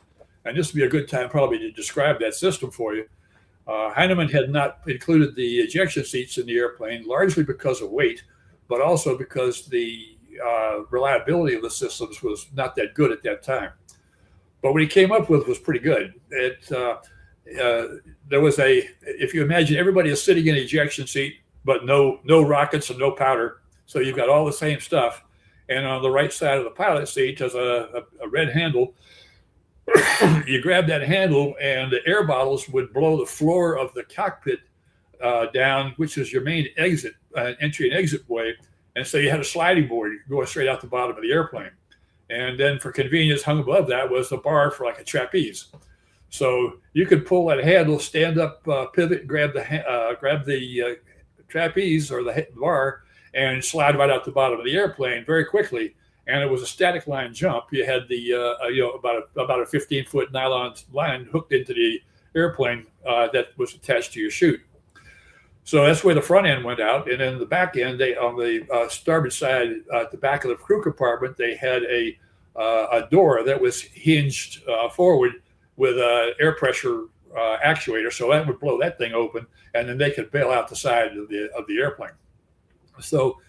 And this would be a good time probably to describe that system for you. Heinemann had not included the ejection seats in the airplane, largely because of weight, but also because the reliability of the systems was not that good at that time. But what he came up with was pretty good. There was if you imagine everybody is sitting in an ejection seat, but no rockets and no powder. So you've got all the same stuff. And on the right side of the pilot seat, there's a red handle. You grab that handle, and the air bottles would blow the floor of the cockpit down, which is your main exit, entry and exit way. And so you had a sliding board going straight out the bottom of the airplane. And then for convenience, hung above that was a bar for like a trapeze. So you could pull that handle, stand up, pivot, grab the trapeze or the bar, and slide right out the bottom of the airplane very quickly. And it was a static line jump. You had the about a 15-foot nylon line hooked into the airplane that was attached to your chute. So that's where the front end went out, and then the back end, on the starboard side, at the back of the crew compartment, they had a door that was hinged forward with an air pressure actuator. So that would blow that thing open, and then they could bail out the side of the airplane. So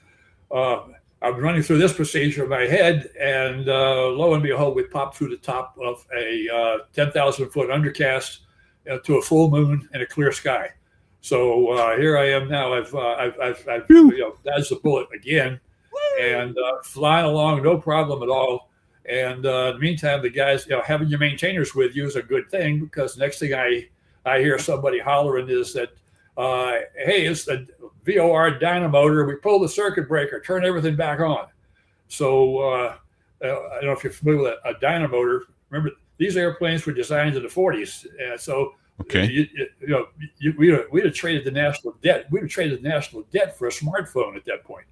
I'm running through this procedure in my head, and lo and behold, we popped through the top of a 10,000-foot undercast to a full moon and a clear sky. So here I am now. I've dodged the bullet again, and flying along, no problem at all. And in the meantime, the guys, having your maintainers with you is a good thing, because next thing I hear somebody hollering is that, hey, it's the VOR dynamotor. We pull the circuit breaker, turn everything back on. So I don't know if you're familiar with a dynamotor. Remember, these airplanes were designed in the 40s, and so Okay. we'd have traded the national debt. We'd have traded the national debt for a smartphone at that point.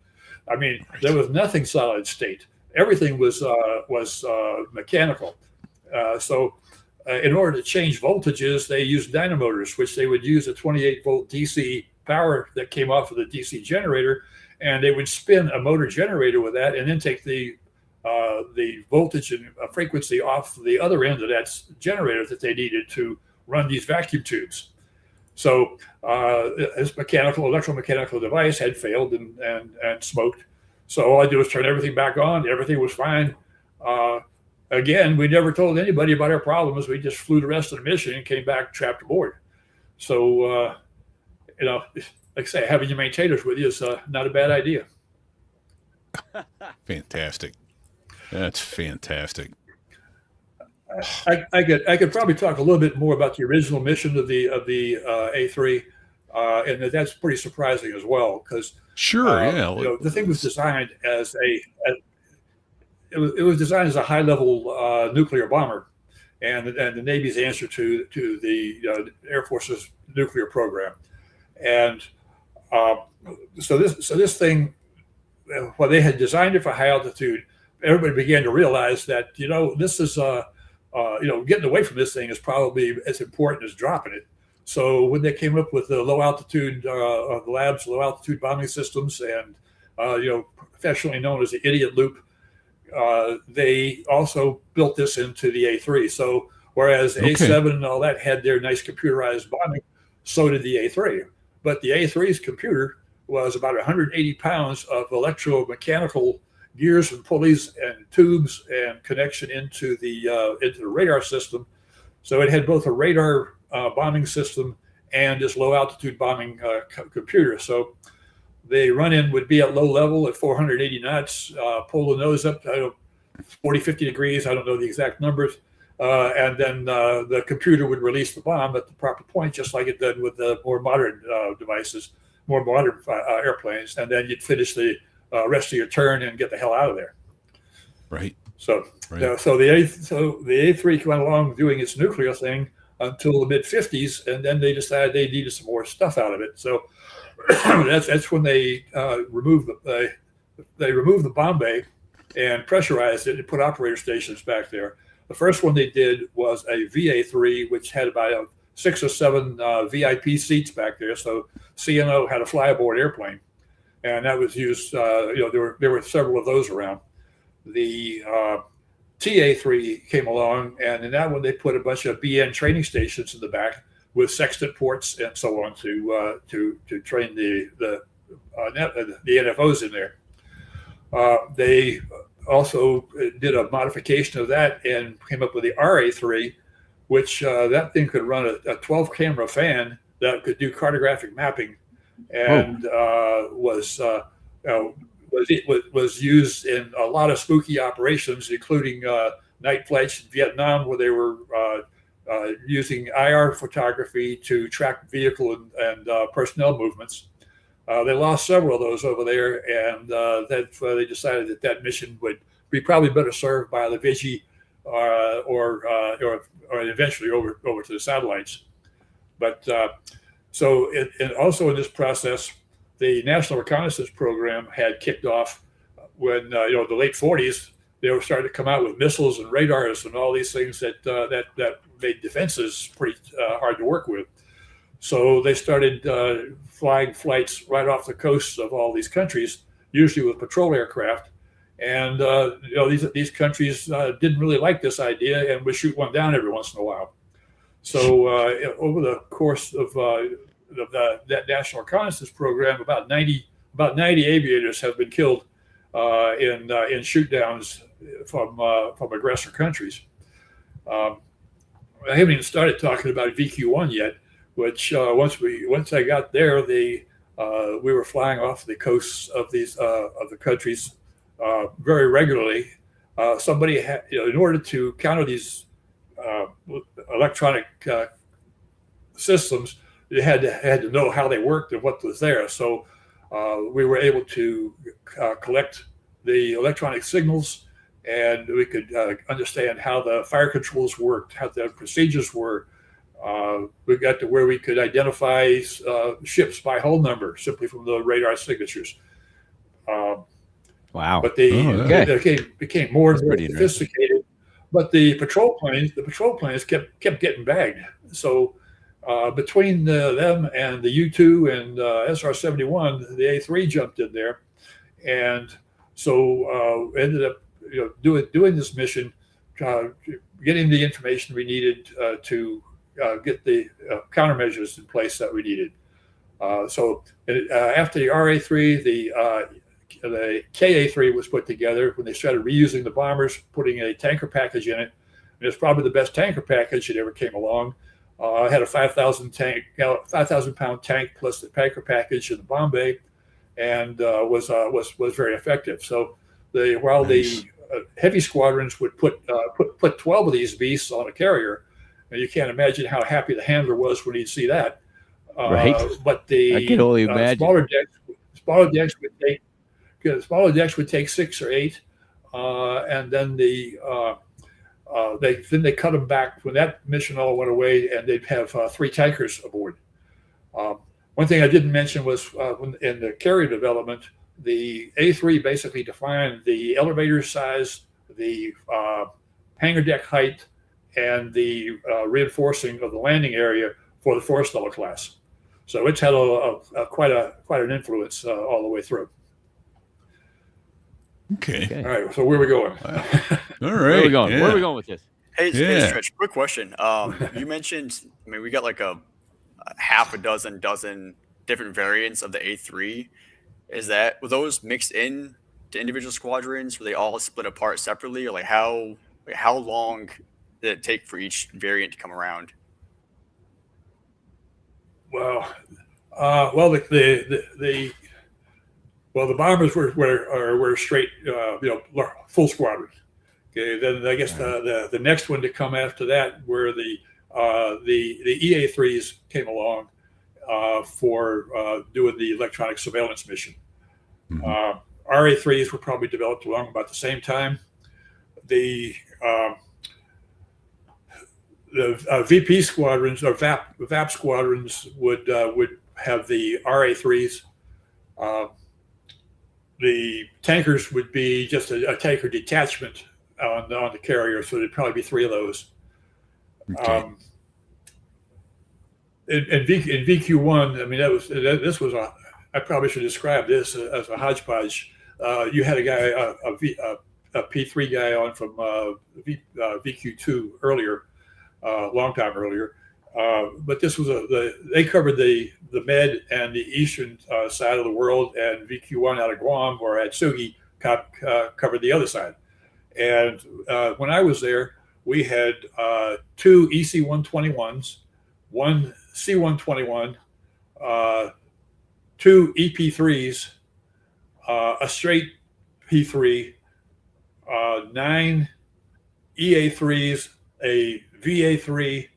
I mean, there was nothing solid state. Everything was mechanical. So in order to change voltages, they used dynamotors, which they would use a 28-volt DC power that came off of the DC generator, and they would spin a motor generator with that, and then take the voltage and frequency off the other end of that generator that they needed to run these vacuum tubes. So this electromechanical device had failed and smoked. So all I did was turn everything back on. Everything was fine. Again, we never told anybody about our problems. We just flew the rest of the mission and came back trapped aboard. So, like I say, having your maintainers with you is not a bad idea. Fantastic. That's fantastic. I could probably talk a little bit more about the original mission of the A3, and that's pretty surprising as well, because Sure, yeah. the thing was designed as it was designed as a high-level nuclear bomber, and the Navy's answer to the Air Force's nuclear program, and so this thing, while they had designed it for high altitude, everybody began to realize that this is getting away from this thing is probably as important as dropping it. So when they came up with the low altitude low altitude bombing systems, and professionally known as the idiot loop, they also built this into the A3. So whereas A7 and all that had their nice computerized bombing, so did the A3. But the A3's computer was about 180 pounds of electromechanical gears and pulleys and tubes and connection into the radar system. So it had both a radar bombing system and this low altitude bombing computer. So the run-in would be at low level at 480 knots, pull the nose up to 40, 50 degrees. I don't know the exact numbers. And then the computer would release the bomb at the proper point, just like it did with the more modern devices, more modern airplanes. And then you'd finish the rest of your turn and get the hell out of there. Right. So the A3 went along doing its nuclear thing until the mid 50s, and then they decided they needed some more stuff out of it. So that's when they removed the bomb bay and pressurized it and put operator stations back there. The first one they did was a VA3, which had about 6 or 7 VIP seats back there. So CNO had a fly-aboard airplane, and that was used. There were several of those around. The TA3 came along, and in that one they put a bunch of BN training stations in the back with sextant ports and so on to train the NFOs in there. They also did a modification of that and came up with the RA3, which that thing could run a 12 camera fan that could do cartographic mapping, and was used in a lot of spooky operations, including night flights in Vietnam, where they were using IR photography to track vehicle and personnel movements. They lost several of those over there, and they decided that mission would be probably better served by the Vigi or eventually over to the satellites. But also in this process, the National Reconnaissance Program had kicked off when the late 40s. They were starting to come out with missiles and radars and all these things that made defenses pretty hard to work with. So they started flying flights right off the coasts of all these countries, usually with patrol aircraft. And these countries didn't really like this idea and would shoot one down every once in a while. So over the course of that National Reconnaissance Program, about 90 aviators have been killed in shoot downs from aggressor countries. I haven't even started talking about VQ-1 yet, which once I got there, we were flying off the coasts of these of the countries very regularly. Somebody had, in order to counter these electronic systems, you had to know how they worked and what was there. So we were able to collect the electronic signals, and we could understand how the fire controls worked, how the procedures were. We got to where we could identify ships by hull number simply from the radar signatures. Wow. But they became more and more sophisticated. But the patrol planes kept getting bagged. So between them and the U-2 and SR-71, the A-3 jumped in there, and so ended up doing this mission, getting the information we needed to get the countermeasures in place that we needed. So after the RA-3, the KA-3 was put together when they started reusing the bombers, putting a tanker package in it. And it's probably the best tanker package that ever came along. Had a 5,000 pound tank plus the tanker package in the bomb bay, and was very effective. So while the heavy squadrons would put 12 of these beasts on a carrier, and you can't imagine how happy the handler was when he'd see that. Right. But the I can only imagine. Smaller decks would take 6 or 8, and then they cut them back when that mission all went away, and they'd have 3 tankers aboard. One thing I didn't mention was in the carrier development, the A3 basically defined the elevator size, the hangar deck height, and the reinforcing of the landing area for the Forstellar class. So it's had quite an influence all the way through. Okay. All right. So where are we going? All right. Where are we going? Yeah. Where are we going with this? Hey, Yeah. Stretch, quick question. You mentioned, we got like a half a dozen different variants of the A3. Were those mixed in to individual squadrons? Were they all split apart separately, or like how long did it take for each variant to come around? Well, the bombers were straight, full squadrons. Okay, then I guess the next one to come after that were the EA3s came along for doing the electronic surveillance mission. Mm-hmm. RA3s were probably developed along about the same time. The VP squadrons or VAP squadrons would have the RA3s. The tankers would be just a tanker detachment on the carrier, so there'd probably be 3 of those. Okay. In VQ1, I probably should describe this as a hodgepodge. You had a guy, a P3 guy on from VQ2 earlier, a long time earlier. But this was they covered the Med and the eastern side of the world, and VQ1 out of Guam or at Sugi covered the other side. And when I was there, we had 2 EC-121s, 1 C-121, 2 EP3s, a straight P3, 9 EA3s, a VA3,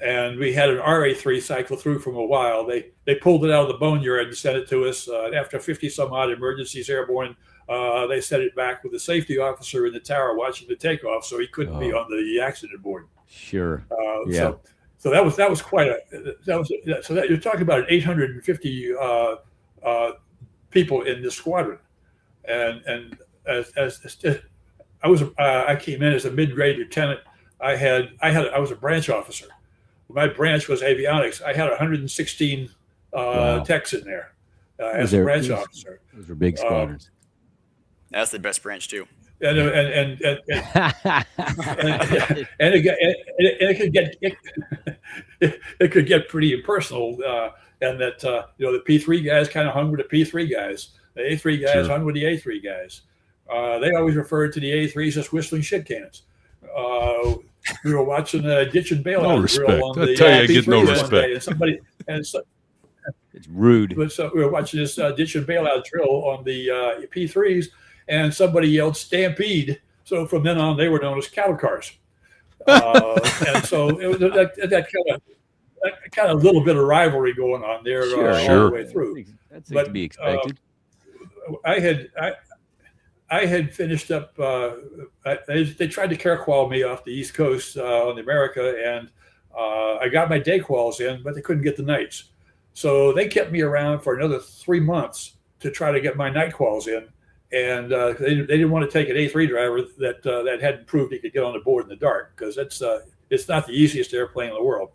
and we had an RA3 cycle through from a while. They pulled it out of the boneyard and sent it to us. After 50 some odd emergencies airborne, they sent it back with the safety officer in the tower watching the takeoff, so he couldn't be on the accident board. Sure. Yeah. So that was quite you're talking about 850 people in this squadron, and as I came in as a mid-grade lieutenant. I was a branch officer. My branch was avionics. I had 116 techs in there as a branch officer. Those were big squadrons. That's the best branch too. And it could get pretty impersonal, and that the P3 guys kind of hung with the P3 guys. The A3 guys hung with the A3 guys. They always referred to the A3s as whistling shit cannons. We were watching a ditch and bailout drill on the P3 one day, it's rude. So we were watching this ditch and bailout drill on the P3s, and somebody yelled "Stampede." So from then on, they were known as cattle cars. And so it was that kind of little bit of rivalry going on there all the way through. That's to be expected. I had finished up. They tried to caraqual me off the East Coast on the America, and I got my day quals in, but they couldn't get the nights. So they kept me around for another 3 months to try to get my night quals in. And they didn't want to take an A3 driver that hadn't proved he could get on the board in the dark, because it's not the easiest airplane in the world.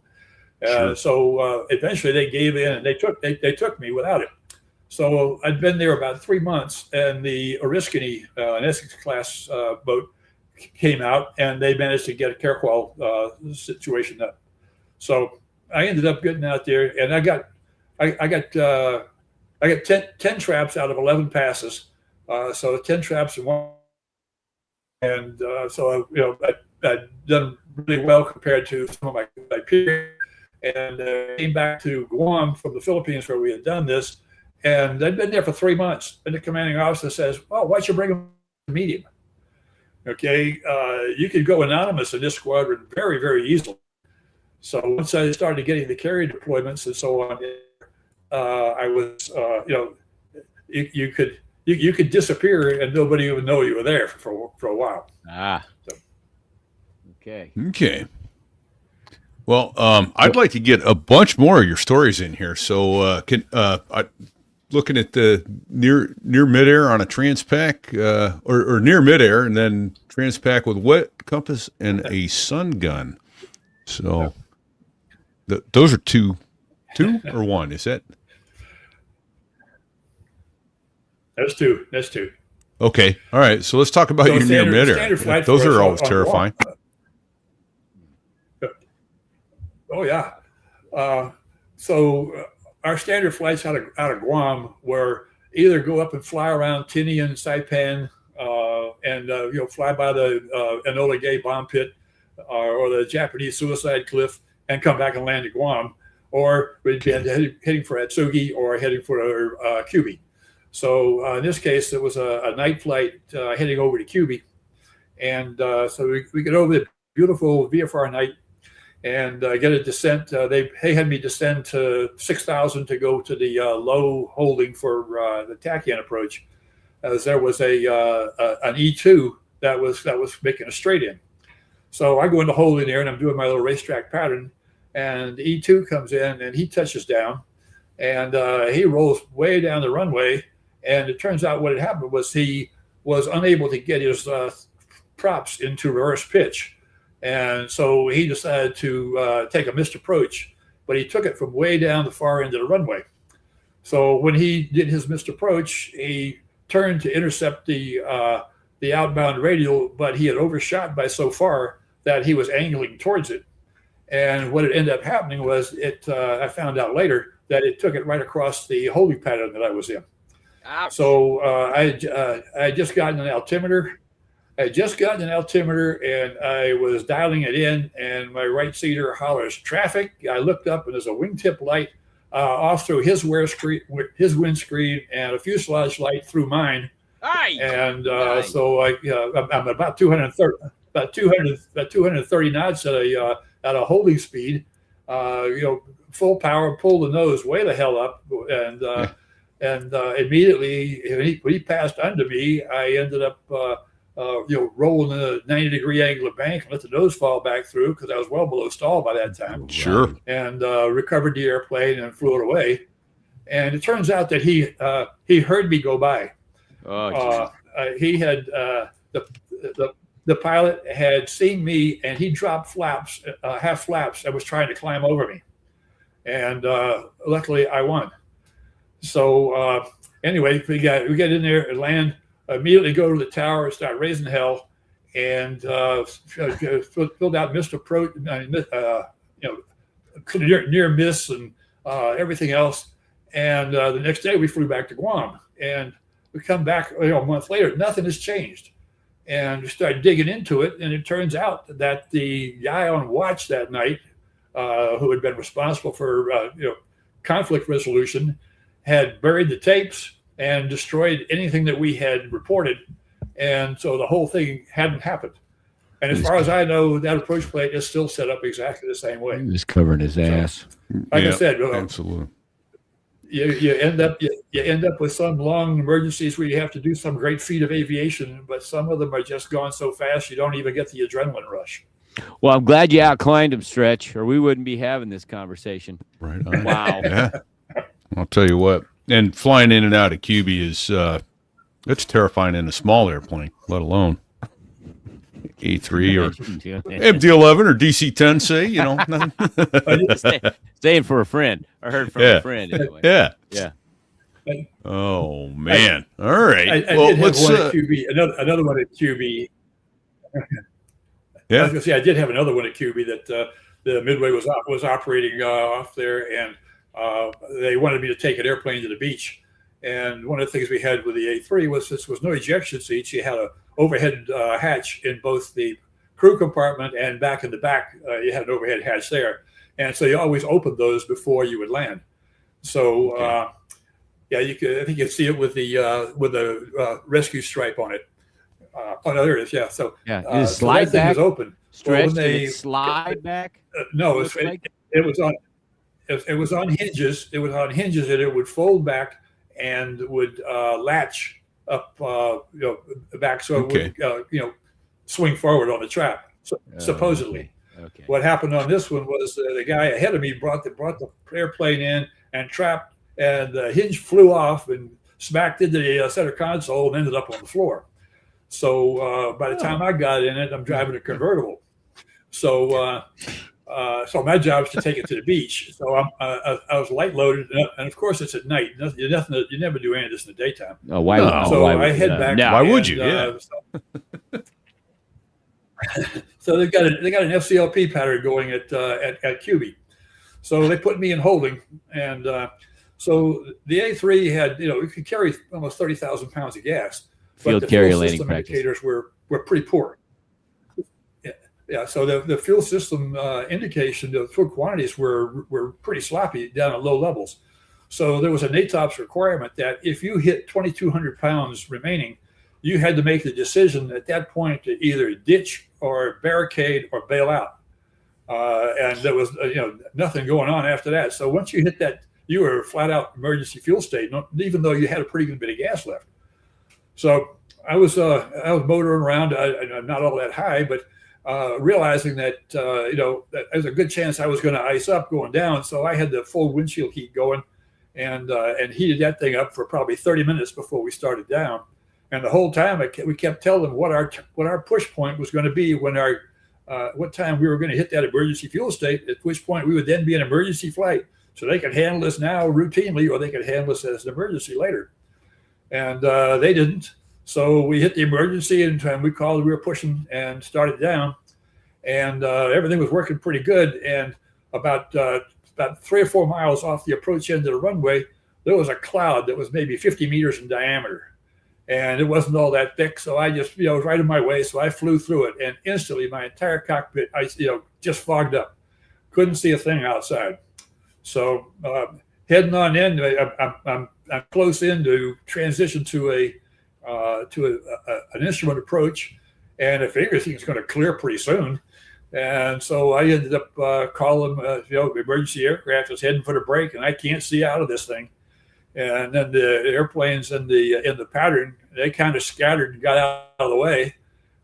Sure. So eventually they gave in, and they took me without it. So I'd been there about 3 months, and the Oriskany, an Essex class boat, came out, and they managed to get a caraqual situation up. So I ended up getting out there, and I got 10 traps out of 11 passes. So 10 traps in one, and so I'd done really well compared to some of my peers. And came back to Guam from the Philippines, where we had done this, and I'd been there for 3 months. And the commanding officer says, "Well, why don't you bring them to medium? Okay, you could go anonymous in this squadron very, very easily." So once I started getting the carrier deployments and so on, I was, you could disappear and nobody would know you were there for a while. So. Okay. Well, I'd like to get a bunch more of your stories in here. So, looking at the near midair on a transpac, or near midair, and then transpac with wet compass and a sun gun. So, those are two or one? Is that? That's two. Okay. All right. So let's talk about your near midair. Those are always terrifying. Oh yeah. So our standard flights out of Guam were either go up and fly around Tinian, Saipan, and fly by the Enola Gay bomb pit or the Japanese suicide cliff, and come back and land at Guam, or we'd be heading for Atsugi or heading for Cuba. So in this case, it was a night flight heading over to Cuba, and so we get over the beautiful VFR night and get a descent. They had me descend to 6,000 to go to the low holding for the Tachyon approach, as there was an E2 that was making a straight in. So I go into holding there, and I'm doing my little racetrack pattern, and the E2 comes in, and he touches down, and he rolls way down the runway. And it turns out what had happened was he was unable to get his props into reverse pitch. And so he decided to take a missed approach, but he took it from way down the far end of the runway. So when he did his missed approach, he turned to intercept the outbound radial, but he had overshot by so far that he was angling towards it. And what had ended up happening was I found out later that it took it right across the holding pattern that I was in. Ouch. So I had just gotten an altimeter. And I was dialing it in, and my right seater hollers traffic. I looked up, and there's a wingtip light off through his windscreen, and a fuselage light through mine. Aye. And so I'm about 230 knots at a holding speed. Full power, pull the nose way the hell up, and immediately when he passed under me, I ended up rolling a 90-degree angle of bank and let the nose fall back through, because I was well below stall by that time. Sure. And recovered the airplane and flew it away. And it turns out that he heard me go by. He had the pilot had seen me, and he dropped half flaps, and was trying to climb over me. And luckily, I won. So anyway, we get in there and land. Immediately go to the tower and start raising hell, and filled out missed approach, near miss, and everything else. And the next day we flew back to Guam, and we come back a month later. Nothing has changed, and we started digging into it, and it turns out that the guy on watch that night, who had been responsible for conflict resolution, had buried the tapes and destroyed anything that we had reported. And so the whole thing hadn't happened. And as far as I know, that approach plate is still set up exactly the same way. He was covering his ass. Like I said, absolutely. you end up with some long emergencies where you have to do some great feat of aviation, but some of them are just gone so fast you don't even get the adrenaline rush. Well, I'm glad you outclimbed him, Stretch, or we wouldn't be having this conversation. Right on. Wow. Yeah. I'll tell you what. And flying in and out of QB is it's terrifying in a small airplane, let alone A3 or MD-11 or DC-10, say, you know. Staying for a friend. I heard from a friend anyway. Yeah. Yeah. Oh, man. All right. I did have one at QB, another one at QB. Yeah. I was going to say, I did have another one at QB that the Midway was operating off there, and they wanted me to take an airplane to the beach. And one of the things we had with the A3 was this was no ejection seats. You had an overhead hatch in both the crew compartment and back in the back. You had an overhead hatch there. And so you always opened those before you would land. So, yeah, I think you see it with the rescue stripe on it. Oh, no, there it is. Yeah. So, yeah, so slide that thing back, was open. stretch, Well, slide back. No, it was on. It was on hinges. It was on hinges, and it would fold back and would latch up, back, so it would, swing forward on the trap. So, supposedly. Okay. What happened on this one was the guy ahead of me brought the airplane in and trapped, and the hinge flew off and smacked into the center console and ended up on the floor. So by the time I got in it, I'm driving a convertible. So so my job is to take it to the beach. So I was light loaded, and of course it's at night. You never do any of this in the daytime. Oh, why? No. So why I head back. No. Why would you? Yeah. So they got an FCLP pattern going at QB. So they put me in holding, and so the A3 had, it could carry almost 30,000 pounds of gas. Field carrier landing practice. Indicators were pretty poor. Yeah. So the fuel system indication, the fuel quantities were pretty sloppy down at low levels. So there was a NATOPS requirement that if you hit 2,200 pounds remaining, you had to make the decision at that point to either ditch or barricade or bail out. And there was nothing going on after that. So once you hit that, you were flat out emergency fuel state, even though you had a pretty good bit of gas left. So I was motoring around, I'm not all that high, but realizing that that there's a good chance I was going to ice up going down. So I had the full windshield heat going, and heated that thing up for probably 30 minutes before we started down. And the whole time we kept telling them what our push point was going to be when what time we were going to hit that emergency fuel state, at which point we would then be an emergency flight. So they could handle this now routinely, or they could handle this as an emergency later. And they didn't. So we hit the emergency, and we were pushing and started down, and everything was working pretty good. And about 3 or 4 miles off the approach end of the runway, there was a cloud that was maybe 50 meters in diameter. And it wasn't all that thick, so I just, it was right in my way, so I flew through it, and instantly my entire cockpit, just fogged up. Couldn't see a thing outside. So heading on in, I'm close in to transition to an instrument approach, and if everything's going to clear pretty soon. And so I ended up calling, the emergency aircraft is heading for the break, and I can't see out of this thing. And then the airplanes in the pattern, they kind of scattered and got out of the way.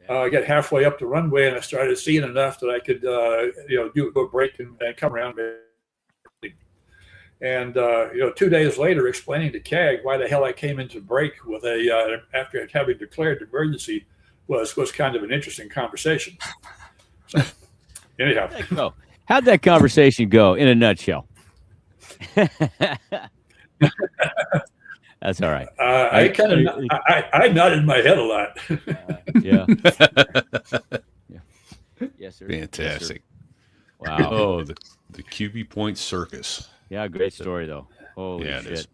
I got halfway up the runway, and I started seeing enough that I could, do a break and come around. And 2 days later, explaining to CAG why the hell I came into break with after having declared emergency was kind of an interesting conversation. So, anyhow, how'd that conversation go in a nutshell? That's all right. I nodded my head a lot. Yeah. Yes, sir. Fantastic. Yes, sir. Wow. Oh, the QB Point Circus. Yeah, great story though. Holy yeah, shit. it is.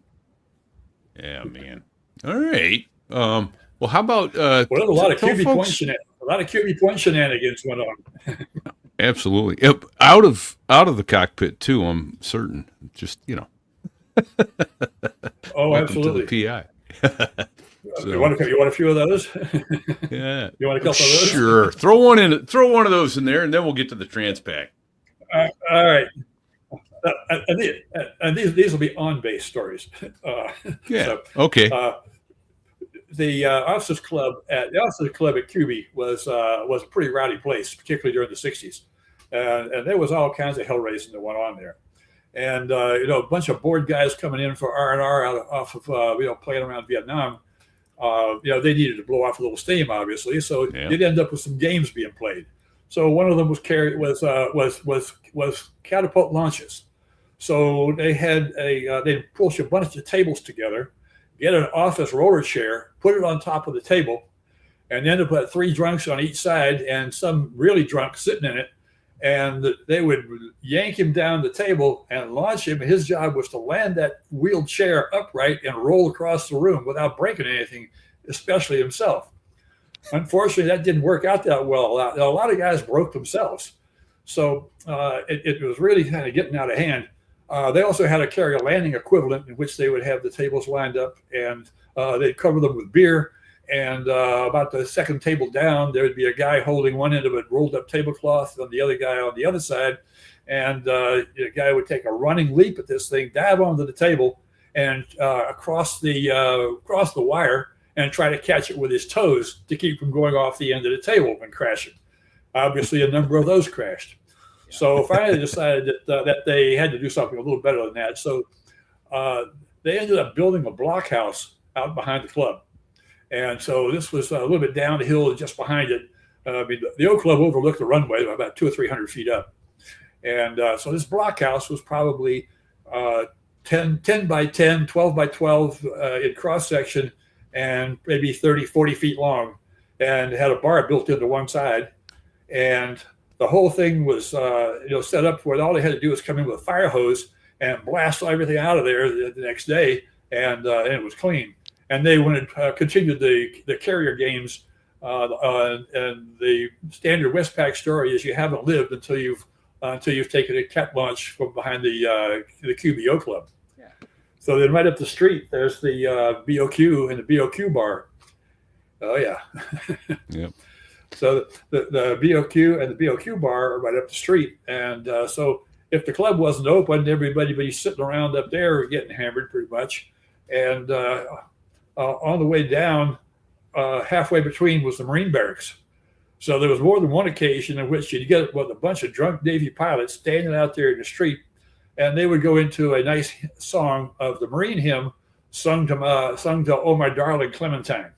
Yeah, man. All right. Well, how about a lot of QB point shenanigans went on. Absolutely. Yep. Out of the cockpit too, I'm certain. Just Oh, absolutely. To the PI. So, you want a few of those? Yeah. You want a couple of those? Sure. Throw one of those in there, and then we'll get to the transpac. All right. and these will be on-base stories. Yeah. So, Okay. the officers club at QB was a pretty rowdy place, particularly during the '60s, and there was all kinds of hell raising that went on there. And a bunch of bored guys coming in for R&R off of playing around Vietnam. They needed to blow off a little steam, obviously, so you'd end up with some games being played. So one of them was catapult launches. So they had they'd push a bunch of tables together, get an office roller chair, put it on top of the table, and then to put 3 drunks on each side and some really drunk sitting in it. And they would yank him down the table and launch him. His job was to land that wheeled chair upright and roll across the room without breaking anything, especially himself. Unfortunately, that didn't work out that well. A lot of guys broke themselves. So it was really kind of getting out of hand. They also had to carry a landing equivalent in which they would have the tables lined up, and they'd cover them with beer. And about the second table down, there would be a guy holding one end of a rolled up tablecloth, and the other guy on the other side. And the guy would take a running leap at this thing, dive onto the table, and across the wire, and try to catch it with his toes to keep from going off the end of the table and crashing. Obviously, a number of those crashed. So finally, they decided that they had to do something a little better than that. So they ended up building a blockhouse out behind the club. And so this was a little bit down the hill just behind it. The old club overlooked the runway about 200 or 300 feet up. And so this blockhouse was probably 10 by 10, 12 by 12 in cross section, and maybe 30, 40 feet long, and had a bar built into one side. And the whole thing was set up where all they had to do was come in with a fire hose and blast everything out of there the next day, and it was clean. And they continued the carrier games, and the standard WESTPAC story is you haven't lived until you've taken a cat launch from behind the QBO club. Yeah. So then right up the street, there's the BOQ and the BOQ bar. Oh yeah. Yep. So the BOQ and the BOQ bar are right up the street, and so if the club wasn't open, everybody's sitting around up there getting hammered pretty much, and on the way down, halfway between was the Marine barracks. So there was more than one occasion in which you'd get a bunch of drunk Navy pilots standing out there in the street, and they would go into a nice song of the Marine hymn sung to "Oh My Darling Clementine."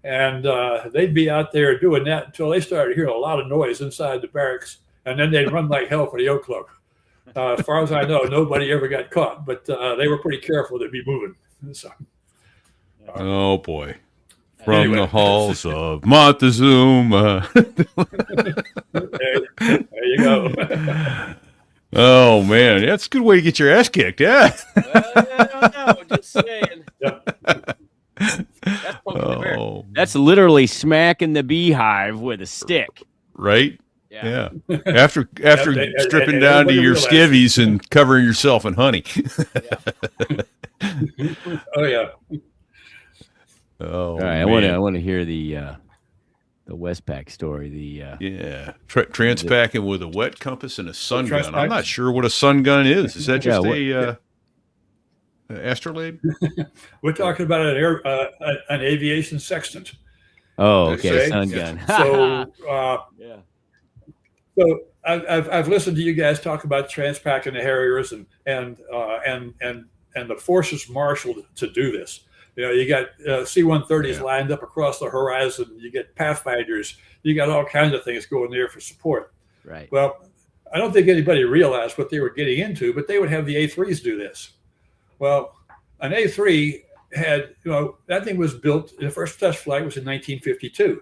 And they'd be out there doing that until they started hearing a lot of noise inside the barracks, and then they'd run like hell for the O Club. As far as I know, nobody ever got caught, but they were pretty careful to be moving. So, oh boy! From the halls of Montezuma. there you go. Oh man, that's a good way to get your ass kicked. Yeah. I don't know. Just saying. Yep. That's literally smacking the beehive with a stick. Right? Yeah. After stripping down to your skivvies and covering yourself in honey. Oh yeah. Oh, all right. man. I want to hear the WESTPAC story. Transpacking with a wet compass and a sun gun. I'm not sure what a sun gun is. Is that just astrolabe? We're talking about an aviation sextant. Oh, okay, sun gun. So, So I've listened to you guys talk about transpac and the Harriers and the forces marshaled to do this. You got C-130s lined up across the horizon. You get Pathfinders. You got all kinds of things going there for support. Right. Well, I don't think anybody realized what they were getting into, but they would have the A-3s do this. Well, an A-3 had, that thing was built, the first test flight was in 1952,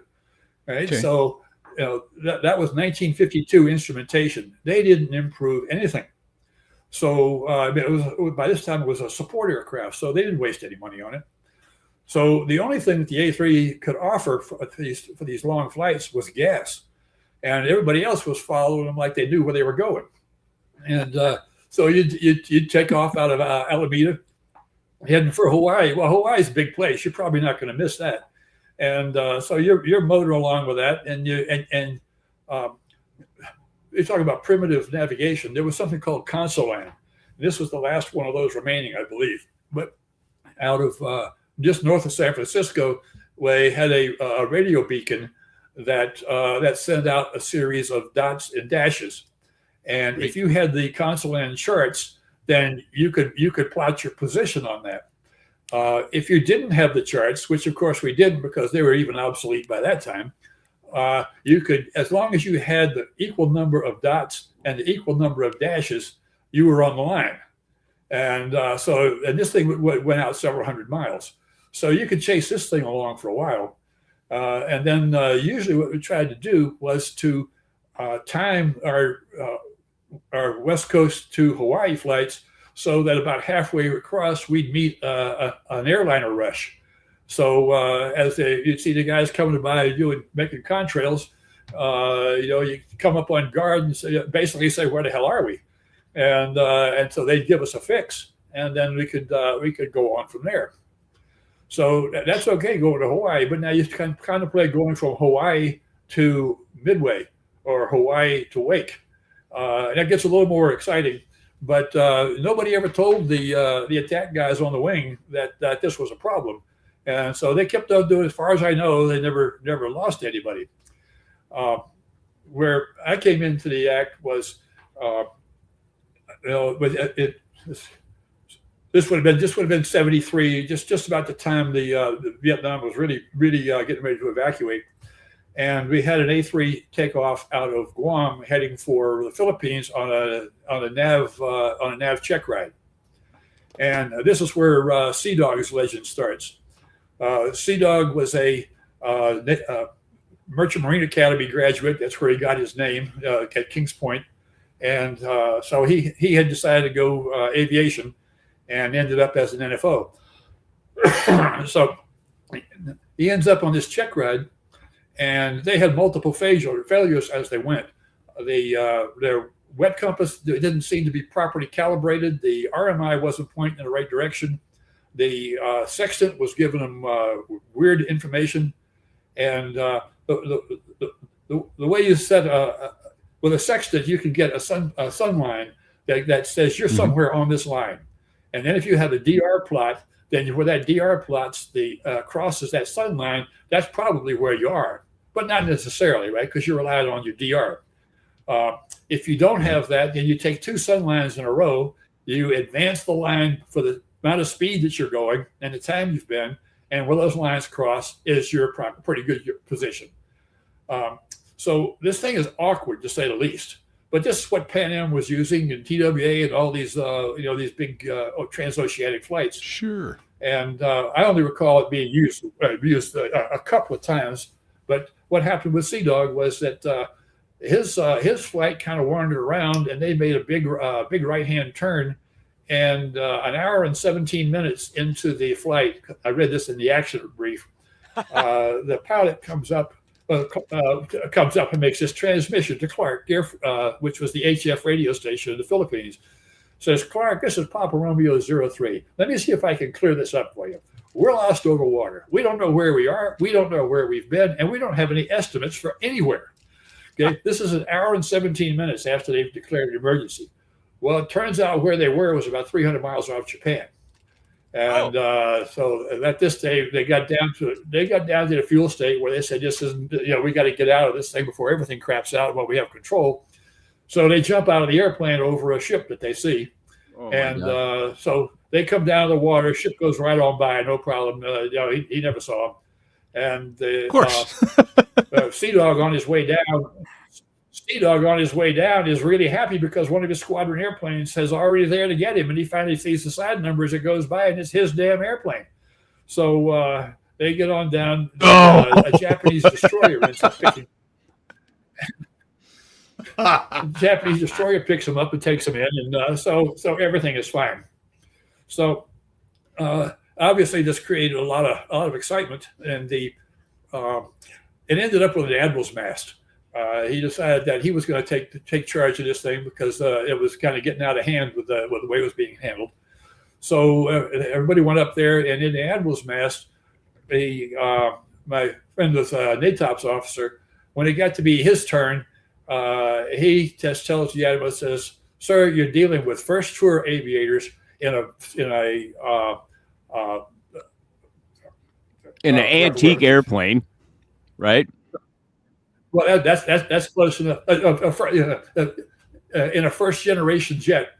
right? Okay. So, that was 1952 instrumentation. They didn't improve anything. So, by this time it was a support aircraft, so they didn't waste any money on it. So the only thing that the A-3 could offer for these long flights was gas. And everybody else was following them like they knew where they were going. And so you'd take off out of Alameda, heading for Hawaii. Well, Hawaii's a big place. You're probably not going to miss that. And so you're motoring along with that, and you talk about primitive navigation. There was something called Consolan. This was the last one of those remaining, I believe. But out of just north of San Francisco, they had a radio beacon that sent out a series of dots and dashes. And if you had the Consolan charts, then you could plot your position on that. If you didn't have the charts, which of course we didn't because they were even obsolete by that time, you could, as long as you had the equal number of dots and the equal number of dashes, you were on the line. And and this thing went out several hundred miles. So you could chase this thing along for a while. And then usually what we tried to do was to time our West Coast to Hawaii flights so that about halfway across, we'd meet an airliner rush. So as you'd see the guys coming by making contrails, you come up on guard and basically say, where the hell are we? And so they'd give us a fix, and then we could go on from there. So that's okay going to Hawaii, but now you can contemplate going from Hawaii to Midway or Hawaii to Wake. And that gets a little more exciting, but nobody ever told the attack guys on the wing that this was a problem. And so they kept on doing, as far as I know, they never lost anybody. Where I came into the act was, this would have been 73, just about the time the Vietnam was really getting ready to evacuate. And we had an A-3 takeoff out of Guam heading for the Philippines on a nav check ride. And this is where Sea Dog's legend starts. Sea Dog was a Merchant Marine Academy graduate. That's where he got his name at Kings Point. And so he had decided to go aviation and ended up as an NFO. So he ends up on this check ride, and they had multiple failures as they went. Their wet compass didn't seem to be properly calibrated. The RMI wasn't pointing in the right direction. The sextant was giving them weird information. And the way you set with a sextant, you can get a sun line that says you're somewhere on this line. And then if you have a DR plot, then where that DR plots crosses that sun line, that's probably where you are, but not necessarily, right? Because you're relying on your DR. If you don't have that, then you take two sun lines in a row, you advance the line for the amount of speed that you're going and the time you've been, and where those lines cross is your pretty good position. So this thing is awkward, to say the least. But this is what Pan Am was using, and TWA, and all these these big transoceanic flights. Sure. And I only recall it being used a couple of times. But what happened with Sea Dog was that his flight kind of wandered around, and they made a big right-hand turn. And an hour and 17 minutes into the flight, I read this in the action brief. The pilot comes up and makes this transmission to Clark, which was the HF radio station in the Philippines. Says, Clark, this is Papa Romeo 03. Let me see if I can clear this up for you. We're lost over water. We don't know where we are. We don't know where we've been. And we don't have any estimates for anywhere. Okay, this is an hour and 17 minutes after they've declared an emergency. Well, it turns out where they were was about 300 miles off Japan. And so at this day, they got down to the fuel state where they said, this isn't, we got to get out of this thing before everything craps out while we have control. So they jump out of the airplane over a ship that they see. So they come down to the water, ship goes right on by, no problem. He never saw them. And of course. Sea Dog on his way down is really happy because one of his squadron airplanes is already there to get him, and he finally sees the side numbers that goes by, and it's his damn airplane. So they get on down. A Japanese destroyer ends up picking. The Japanese destroyer picks him up and takes him in, and so everything is fine. So obviously, this created a lot of excitement, and it ended up with an admiral's mast. He decided that he was going to take charge of this thing because it was kind of getting out of hand with the way it was being handled. So everybody went up there, and in the admiral's mast, my friend was a NATOPS officer. When it got to be his turn, he just tells the admiral, says, "Sir, you're dealing with first tour aviators in an antique airplane, right? Well, that's close enough. In a first generation jet,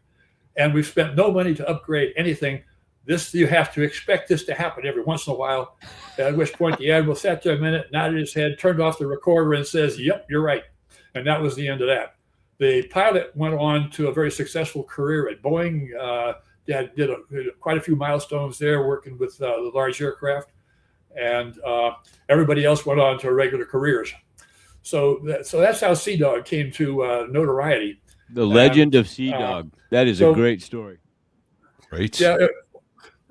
and we've spent no money to upgrade anything. This, you have to expect this to happen every once in a while." At which point the admiral sat there a minute, nodded his head, turned off the recorder, and says, "Yep, you're right." And that was the end of that. The pilot went on to a very successful career at Boeing. Did quite a few milestones there, working with the large aircraft, and everybody else went on to regular careers. So that's how Sea Dog came to notoriety. The legend of Sea Dog. That is a great story. Great. Yeah.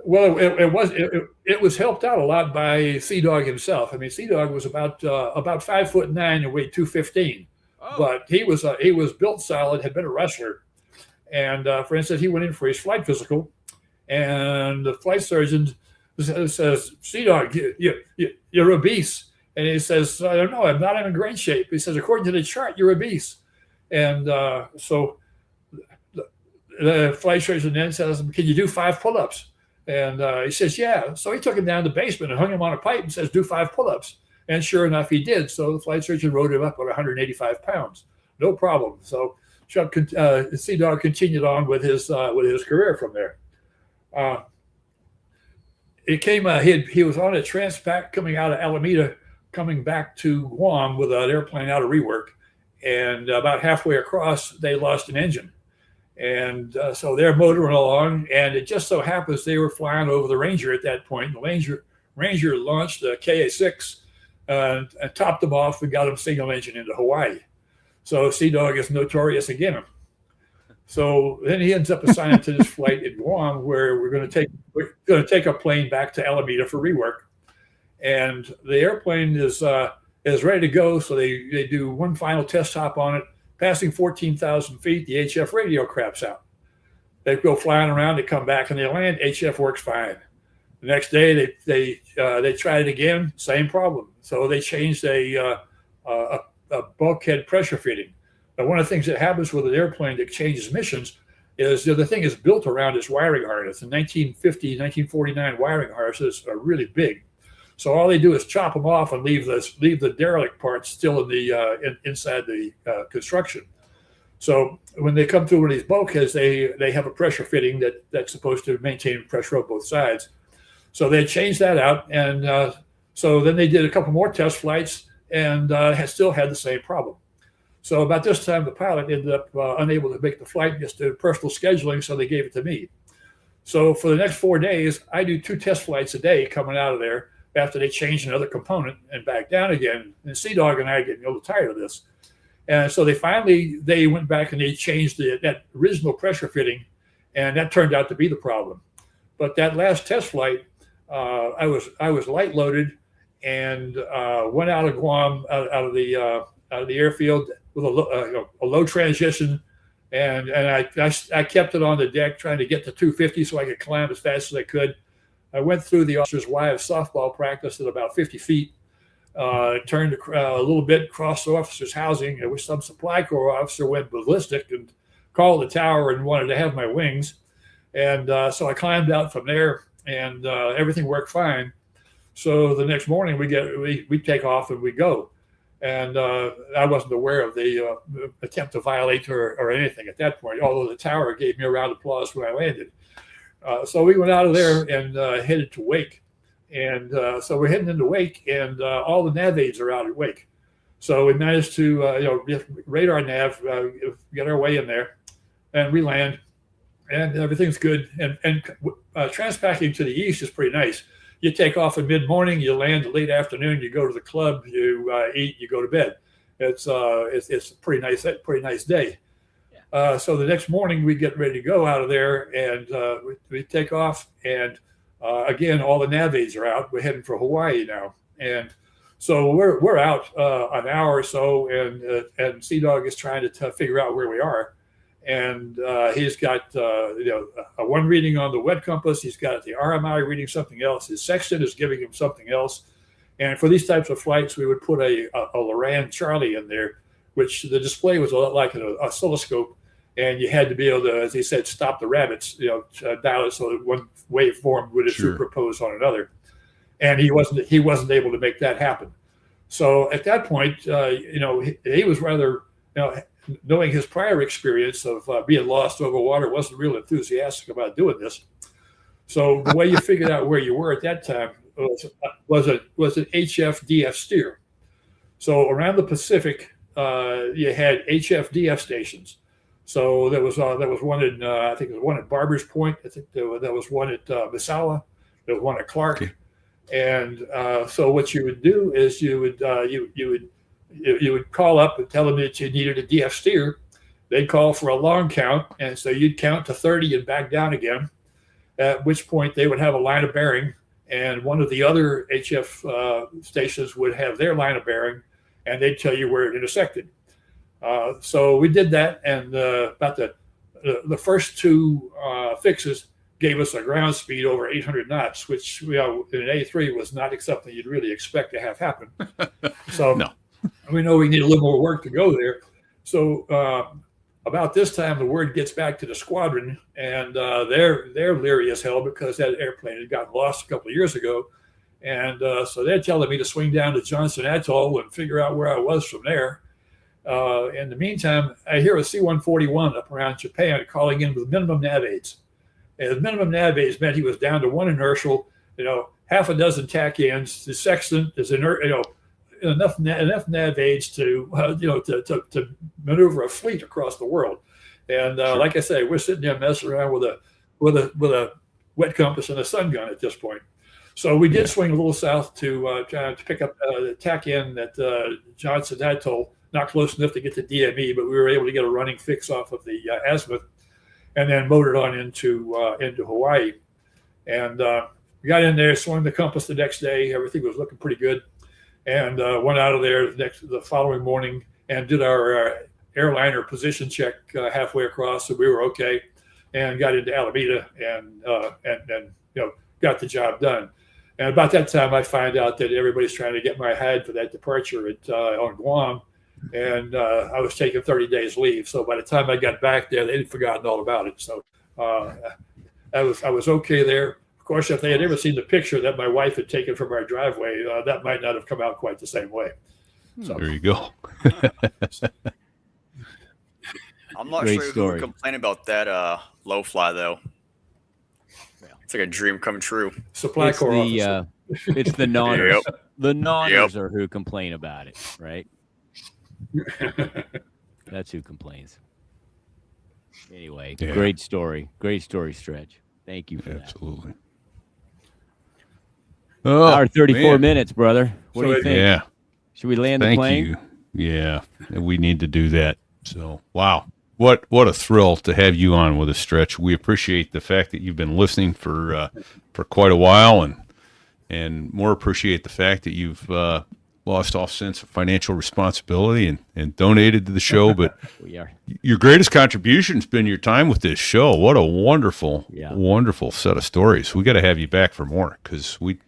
Well, it was helped out a lot by Sea Dog himself. I mean, Sea Dog was about 5'9" and weighed 215, but he was built solid, had been a wrestler, and for instance, he went in for his flight physical, and the flight surgeon says, "Sea Dog, you're obese," and he says, "I don't know, I'm not in great shape." He says, "According to the chart, you're obese," and so the flight surgeon then says, "Can you do 5 pull-ups?" And he says, "Yeah." So he took him down to the basement and hung him on a pipe and says, "Do 5 pull-ups." And sure enough, he did. So the flight surgeon rode him up at 185 pounds. No problem. So Sea Dog continued on with his career from there. He was on a transpac coming out of Alameda, coming back to Guam with an airplane out of rework. And about halfway across, they lost an engine. And so they're motoring along, and it just so happens they were flying over the Ranger at that point. The Ranger launched a KA-6 and topped them off and got them single engine into Hawaii. So Sea Dog is notorious again. So then he ends up assigned to this flight in Guam, where we're going to take a plane back to Alameda for rework. And the airplane is ready to go. So they do one final test hop on it. Passing 14,000 feet, the HF radio craps out. They go flying around, they come back and they land. HF works fine. The next day, they try it again, same problem. So they changed a bulkhead pressure fitting. Now, one of the things that happens with an airplane that changes missions is the thing is built around its wiring harness. The 1950, 1949 wiring harnesses are really big. So all they do is chop them off and leave the derelict parts still in the inside the construction. So when they come through one of these bulkheads, they have a pressure fitting that's supposed to maintain pressure on both sides. So they changed that out, and so then they did a couple more test flights and still had the same problem. So about this time, the pilot ended up unable to make the flight, just did personal scheduling, so they gave it to me. So for the next 4 days, I do 2 test flights a day coming out of there, after they changed another component and back down again. And Sea Dog and I are getting a little tired of this. And so they went back and they changed that original pressure fitting, and that turned out to be the problem. But that last test flight, I was light loaded and went out of Guam, out of the airfield with a low transition, and I kept it on the deck trying to get to 250 so I could climb as fast as I could. I went through the officer's wives softball practice at about 50 feet, turned a little bit, crossed the officer's housing. There was some supply corps officer went ballistic and called the tower and wanted to have my wings. And so I climbed out from there, and everything worked fine. So the next morning we take off and we go. And I wasn't aware of the attempt to violate or anything at that point, although the tower gave me a round of applause when I landed. So we went out of there and headed to Wake. And so we're heading into Wake, and all the nav aids are out at Wake. So we managed to radar nav, get our way in there, and we land, and everything's good. And transpacking to the east is pretty nice. You take off in mid-morning, you land late afternoon, you go to the club, you eat, you go to bed. It's a pretty nice day. So the next morning we get ready to go out of there, and we take off, and again all the nav aids are out. We're heading for Hawaii now, and so we're out an hour or so, and Sea Dog is trying to figure out where we are, and he's got a one reading on the wet compass. He's got the RMI reading something else. His sextant is giving him something else, and for these types of flights we would put a Loran Charlie in there, which the display was a lot like an oscilloscope, and you had to be able to, as they said, stop the rabbits, dial it so that one waveform would superimpose on another. And he wasn't able to make that happen. So at that point, he was rather, knowing his prior experience of being lost over water, wasn't real enthusiastic about doing this. So the way you figured out where you were at that time was an HF-DF steer. So around the Pacific, you had HF-DF stations. So there was one in I think there was one at Barber's Point. I think there was one at Misawa. There was one at Clark. Okay. And so what you would do is you would call up and tell them that you needed a DF steer. They'd call for a long count, and so you'd count to 30 and back down again. At which point they would have a line of bearing, and one of the other HF stations would have their line of bearing, and they'd tell you where it intersected. So we did that, and about the first two fixes gave us a ground speed over 800 knots, which in an A3 was not something you'd really expect to have happen. So no. We know we need a little more work to go there. So about this time, the word gets back to the squadron, and they're leery as hell because that airplane had gotten lost a couple of years ago. And so they're telling me to swing down to Johnson Atoll and figure out where I was from there. In the meantime, I hear a C-141 up around Japan calling in with minimum nav aids. And minimum nav aids meant he was down to one inertial, half a dozen tack ends. The sextant is enough nav aids to maneuver a fleet across the world. And like I say, we're sitting there messing around with a wet compass and a sun gun at this point. So we did swing a little south to pick up the tack end at Johnson Atoll, not close enough to get to DME, but we were able to get a running fix off of the azimuth, and then motored on into Hawaii. And we got in there, swung the compass the next day. Everything was looking pretty good. And went out of there the following morning and did our airliner position check halfway across, so we were okay, and got into Alameda and got the job done. And about that time, I find out that everybody's trying to get my hide for that departure on Guam, and I was taking 30 days leave. So by the time I got back there, they'd forgotten all about it. So I was okay there. Of course, if they had ever seen the picture that my wife had taken from our driveway, that might not have come out quite the same way. So there you go. I'm not sure who would complain about that low fly, though. It's like a dream come true. Supply Corps officer. It's the nonners. Yep. The nonners are who complain about it, right? That's who complains. Anyway, great story. Great story, Stretch. Thank you for that. Absolutely. Hour 34 minutes, brother. What do you think? Yeah. Should we land the plane? Thank you. Yeah, we need to do that. So, wow. What a thrill to have you on with us, Stretch. We appreciate the fact that you've been listening for quite a while, and more appreciate the fact that you've lost all sense of financial responsibility and donated to the show. But your greatest contribution has been your time with this show. What a wonderful, wonderful set of stories. We got to have you back for more because you're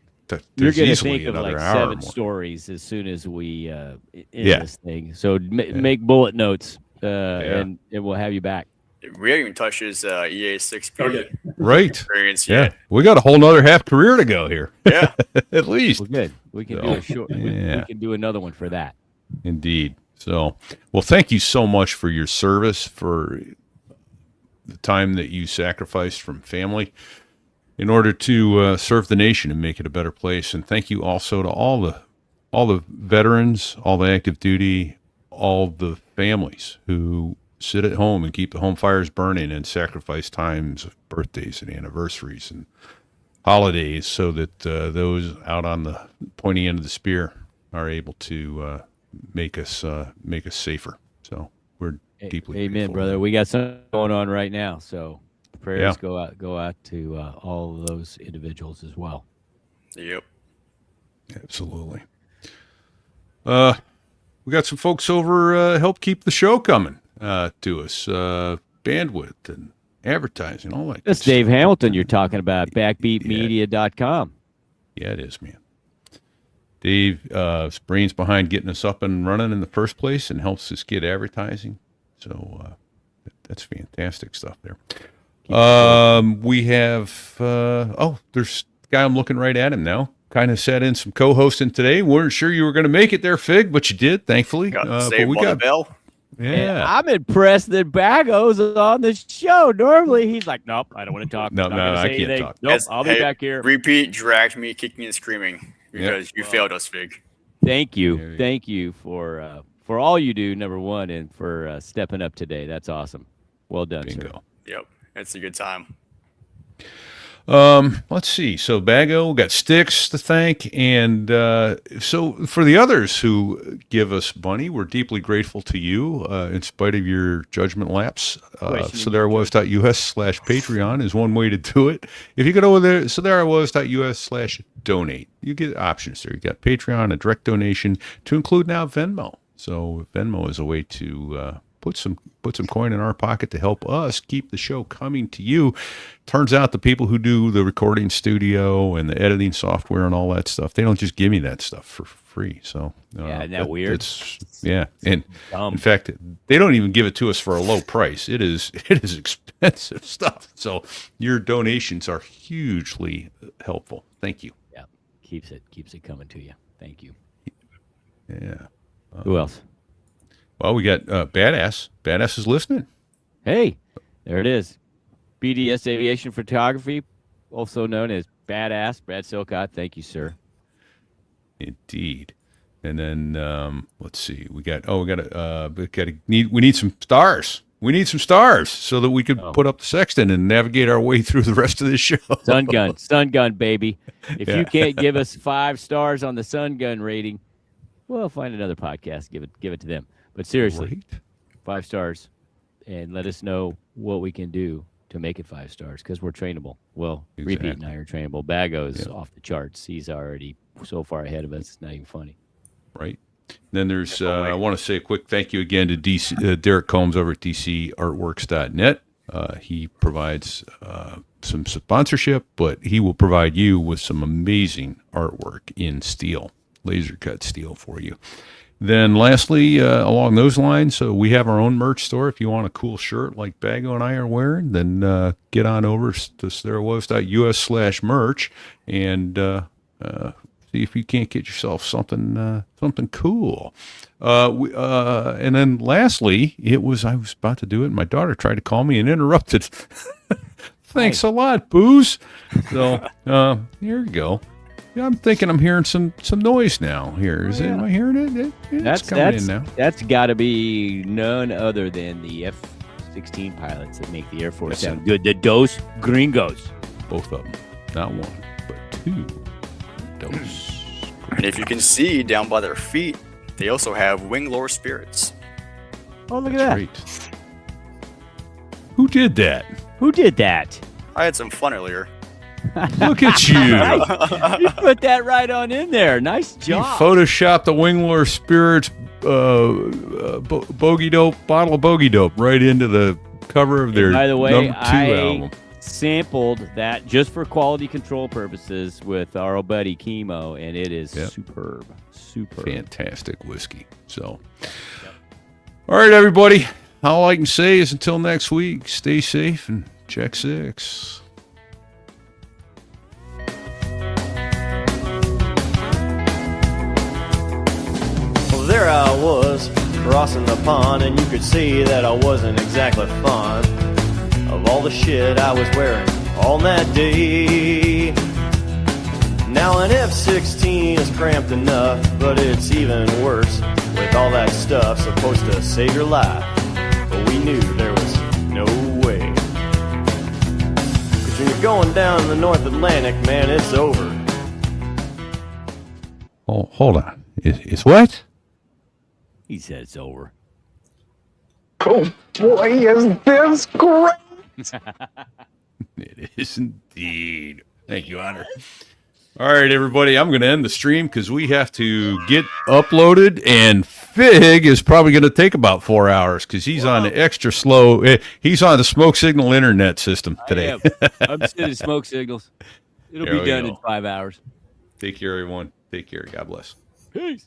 going to think of like 7 stories as soon as we end this thing. So make bullet notes. And we'll have you back. We haven't even touched his EA6P experience yet. Yeah, we got a whole nother half career to go here. Yeah, at least. Well, good. We can do a short. We can do another one for that. Indeed. So, well, thank you so much for your service, for the time that you sacrificed from family in order to serve the nation and make it a better place. And thank you also to all the veterans, all the active duty, all the families who sit at home and keep the home fires burning and sacrifice times of birthdays and anniversaries and holidays so that those out on the pointy end of the spear are able to make us safer. So we're deeply amen, brother. We got something going on right now, so prayers go out to all of those individuals as well. Yep, absolutely. We got some folks over help keep the show coming to us, bandwidth and advertising, all that. That's Dave Hamilton you're talking about, backbeatmedia.com. Yeah, it is, man. Dave's brains behind getting us up and running in the first place and helps us get advertising. So that's fantastic stuff there. We have, there's a guy, I'm looking right at him now. Kind of sat in some co-hosting today. Weren't sure you were going to make it there, Fig, but you did, thankfully. Got saved by the bell. Yeah. And I'm impressed that Bago's on the show. Normally, he's like, nope, I don't want to talk. No, I can't talk. Nope, I'll be back here. Repeat dragged me kicking and screaming because you failed us, Fig. Thank you for all you do, number one, and for stepping up today. That's awesome. Well done, Bingo. sir. Yep, it's a good time. Let's see. So Bago got Sticks to thank, and so for the others who give us money, we're deeply grateful to you in spite of your judgment lapse. So there I was.us/Patreon is one way to do it. If you go over there, so there I was.us/donate. You get options there. You got Patreon, a direct donation, to include now Venmo. So Venmo is a way to put some coin in our pocket to help us keep the show coming to you. Turns out the people who do the recording studio and the editing software and all that stuff, they don't just give me that stuff for free. So isn't that weird? And dumb. in fact, they don't even give it to us for a low price. It is expensive stuff. So your donations are hugely helpful. Thank you. Yeah, keeps it coming to you. Thank you. Yeah. Who else? Well, we got Badass. Badass is listening. Hey, there it is. BDS Aviation Photography, also known as Badass. Brad Silcott, thank you, sir. Indeed. And then let's see. We need some stars. We need some stars so that we could put up the sextant and navigate our way through the rest of this show. Sun gun, baby. If you can't give us 5 stars on the Sun Gun rating, we'll find another podcast. Give it to them. But seriously, 5 stars, and let us know what we can do to make it 5 stars, because we're trainable. Well, Exactly. Repeat and I are trainable. Bago is off the charts. He's already so far ahead of us. It's not even funny. Right. Then there's, I want to say a quick thank you again to Derek Combs over at DCArtworks.net. He provides some sponsorship, but he will provide you with some amazing artwork in steel, laser cut steel for you. Then lastly, along those lines, we have our own merch store. If you want a cool shirt like Bago and I are wearing, then get on over to therewas.us/merch and see if you can't get yourself something cool. And then lastly, I was about to do it, and my daughter tried to call me and interrupted. Thanks a lot, Booze. So here we go. I'm thinking I'm hearing some noise now. Am I hearing it? It's coming in now. That's got to be none other than the F-16 pilots that make the Air Force sound good. The Dos Gringos. Both of them. Not one, but 2. Dos. And if you can see down by their feet, they also have wing lower spirits. Oh, look at that. Great. Who did that? Who did that? I had some fun earlier. Look at you. You put that right on in there. Nice You job. photoshopped the Wingler Spirits bogey dope, bottle of bogey dope right into the cover of their By the way, number 2 I album. sampled that just for quality control purposes with our old buddy Chemo, and it is superb. Fantastic whiskey. So, all right, everybody. All I can say is until next week, stay safe and check 6. Well, there I was, crossing the pond, and you could see that I wasn't exactly fond of all the shit I was wearing on that day. Now an F-16 is cramped enough, but it's even worse with all that stuff supposed to save your life. But we knew there was no way. 'Cause when you're going down the North Atlantic, man, it's over. Oh, hold on. It's what? He said it's over. Oh boy, is this great! It is indeed. Thank you, Honor. All right, everybody. I'm going to end the stream because we have to get uploaded, and Fig is probably going to take about 4 hours because he's on the extra slow. He's on the smoke signal internet system today. I'm sending smoke signals. It'll There be we done go. in 5 hours. Take care, everyone. Take care. God bless. Peace.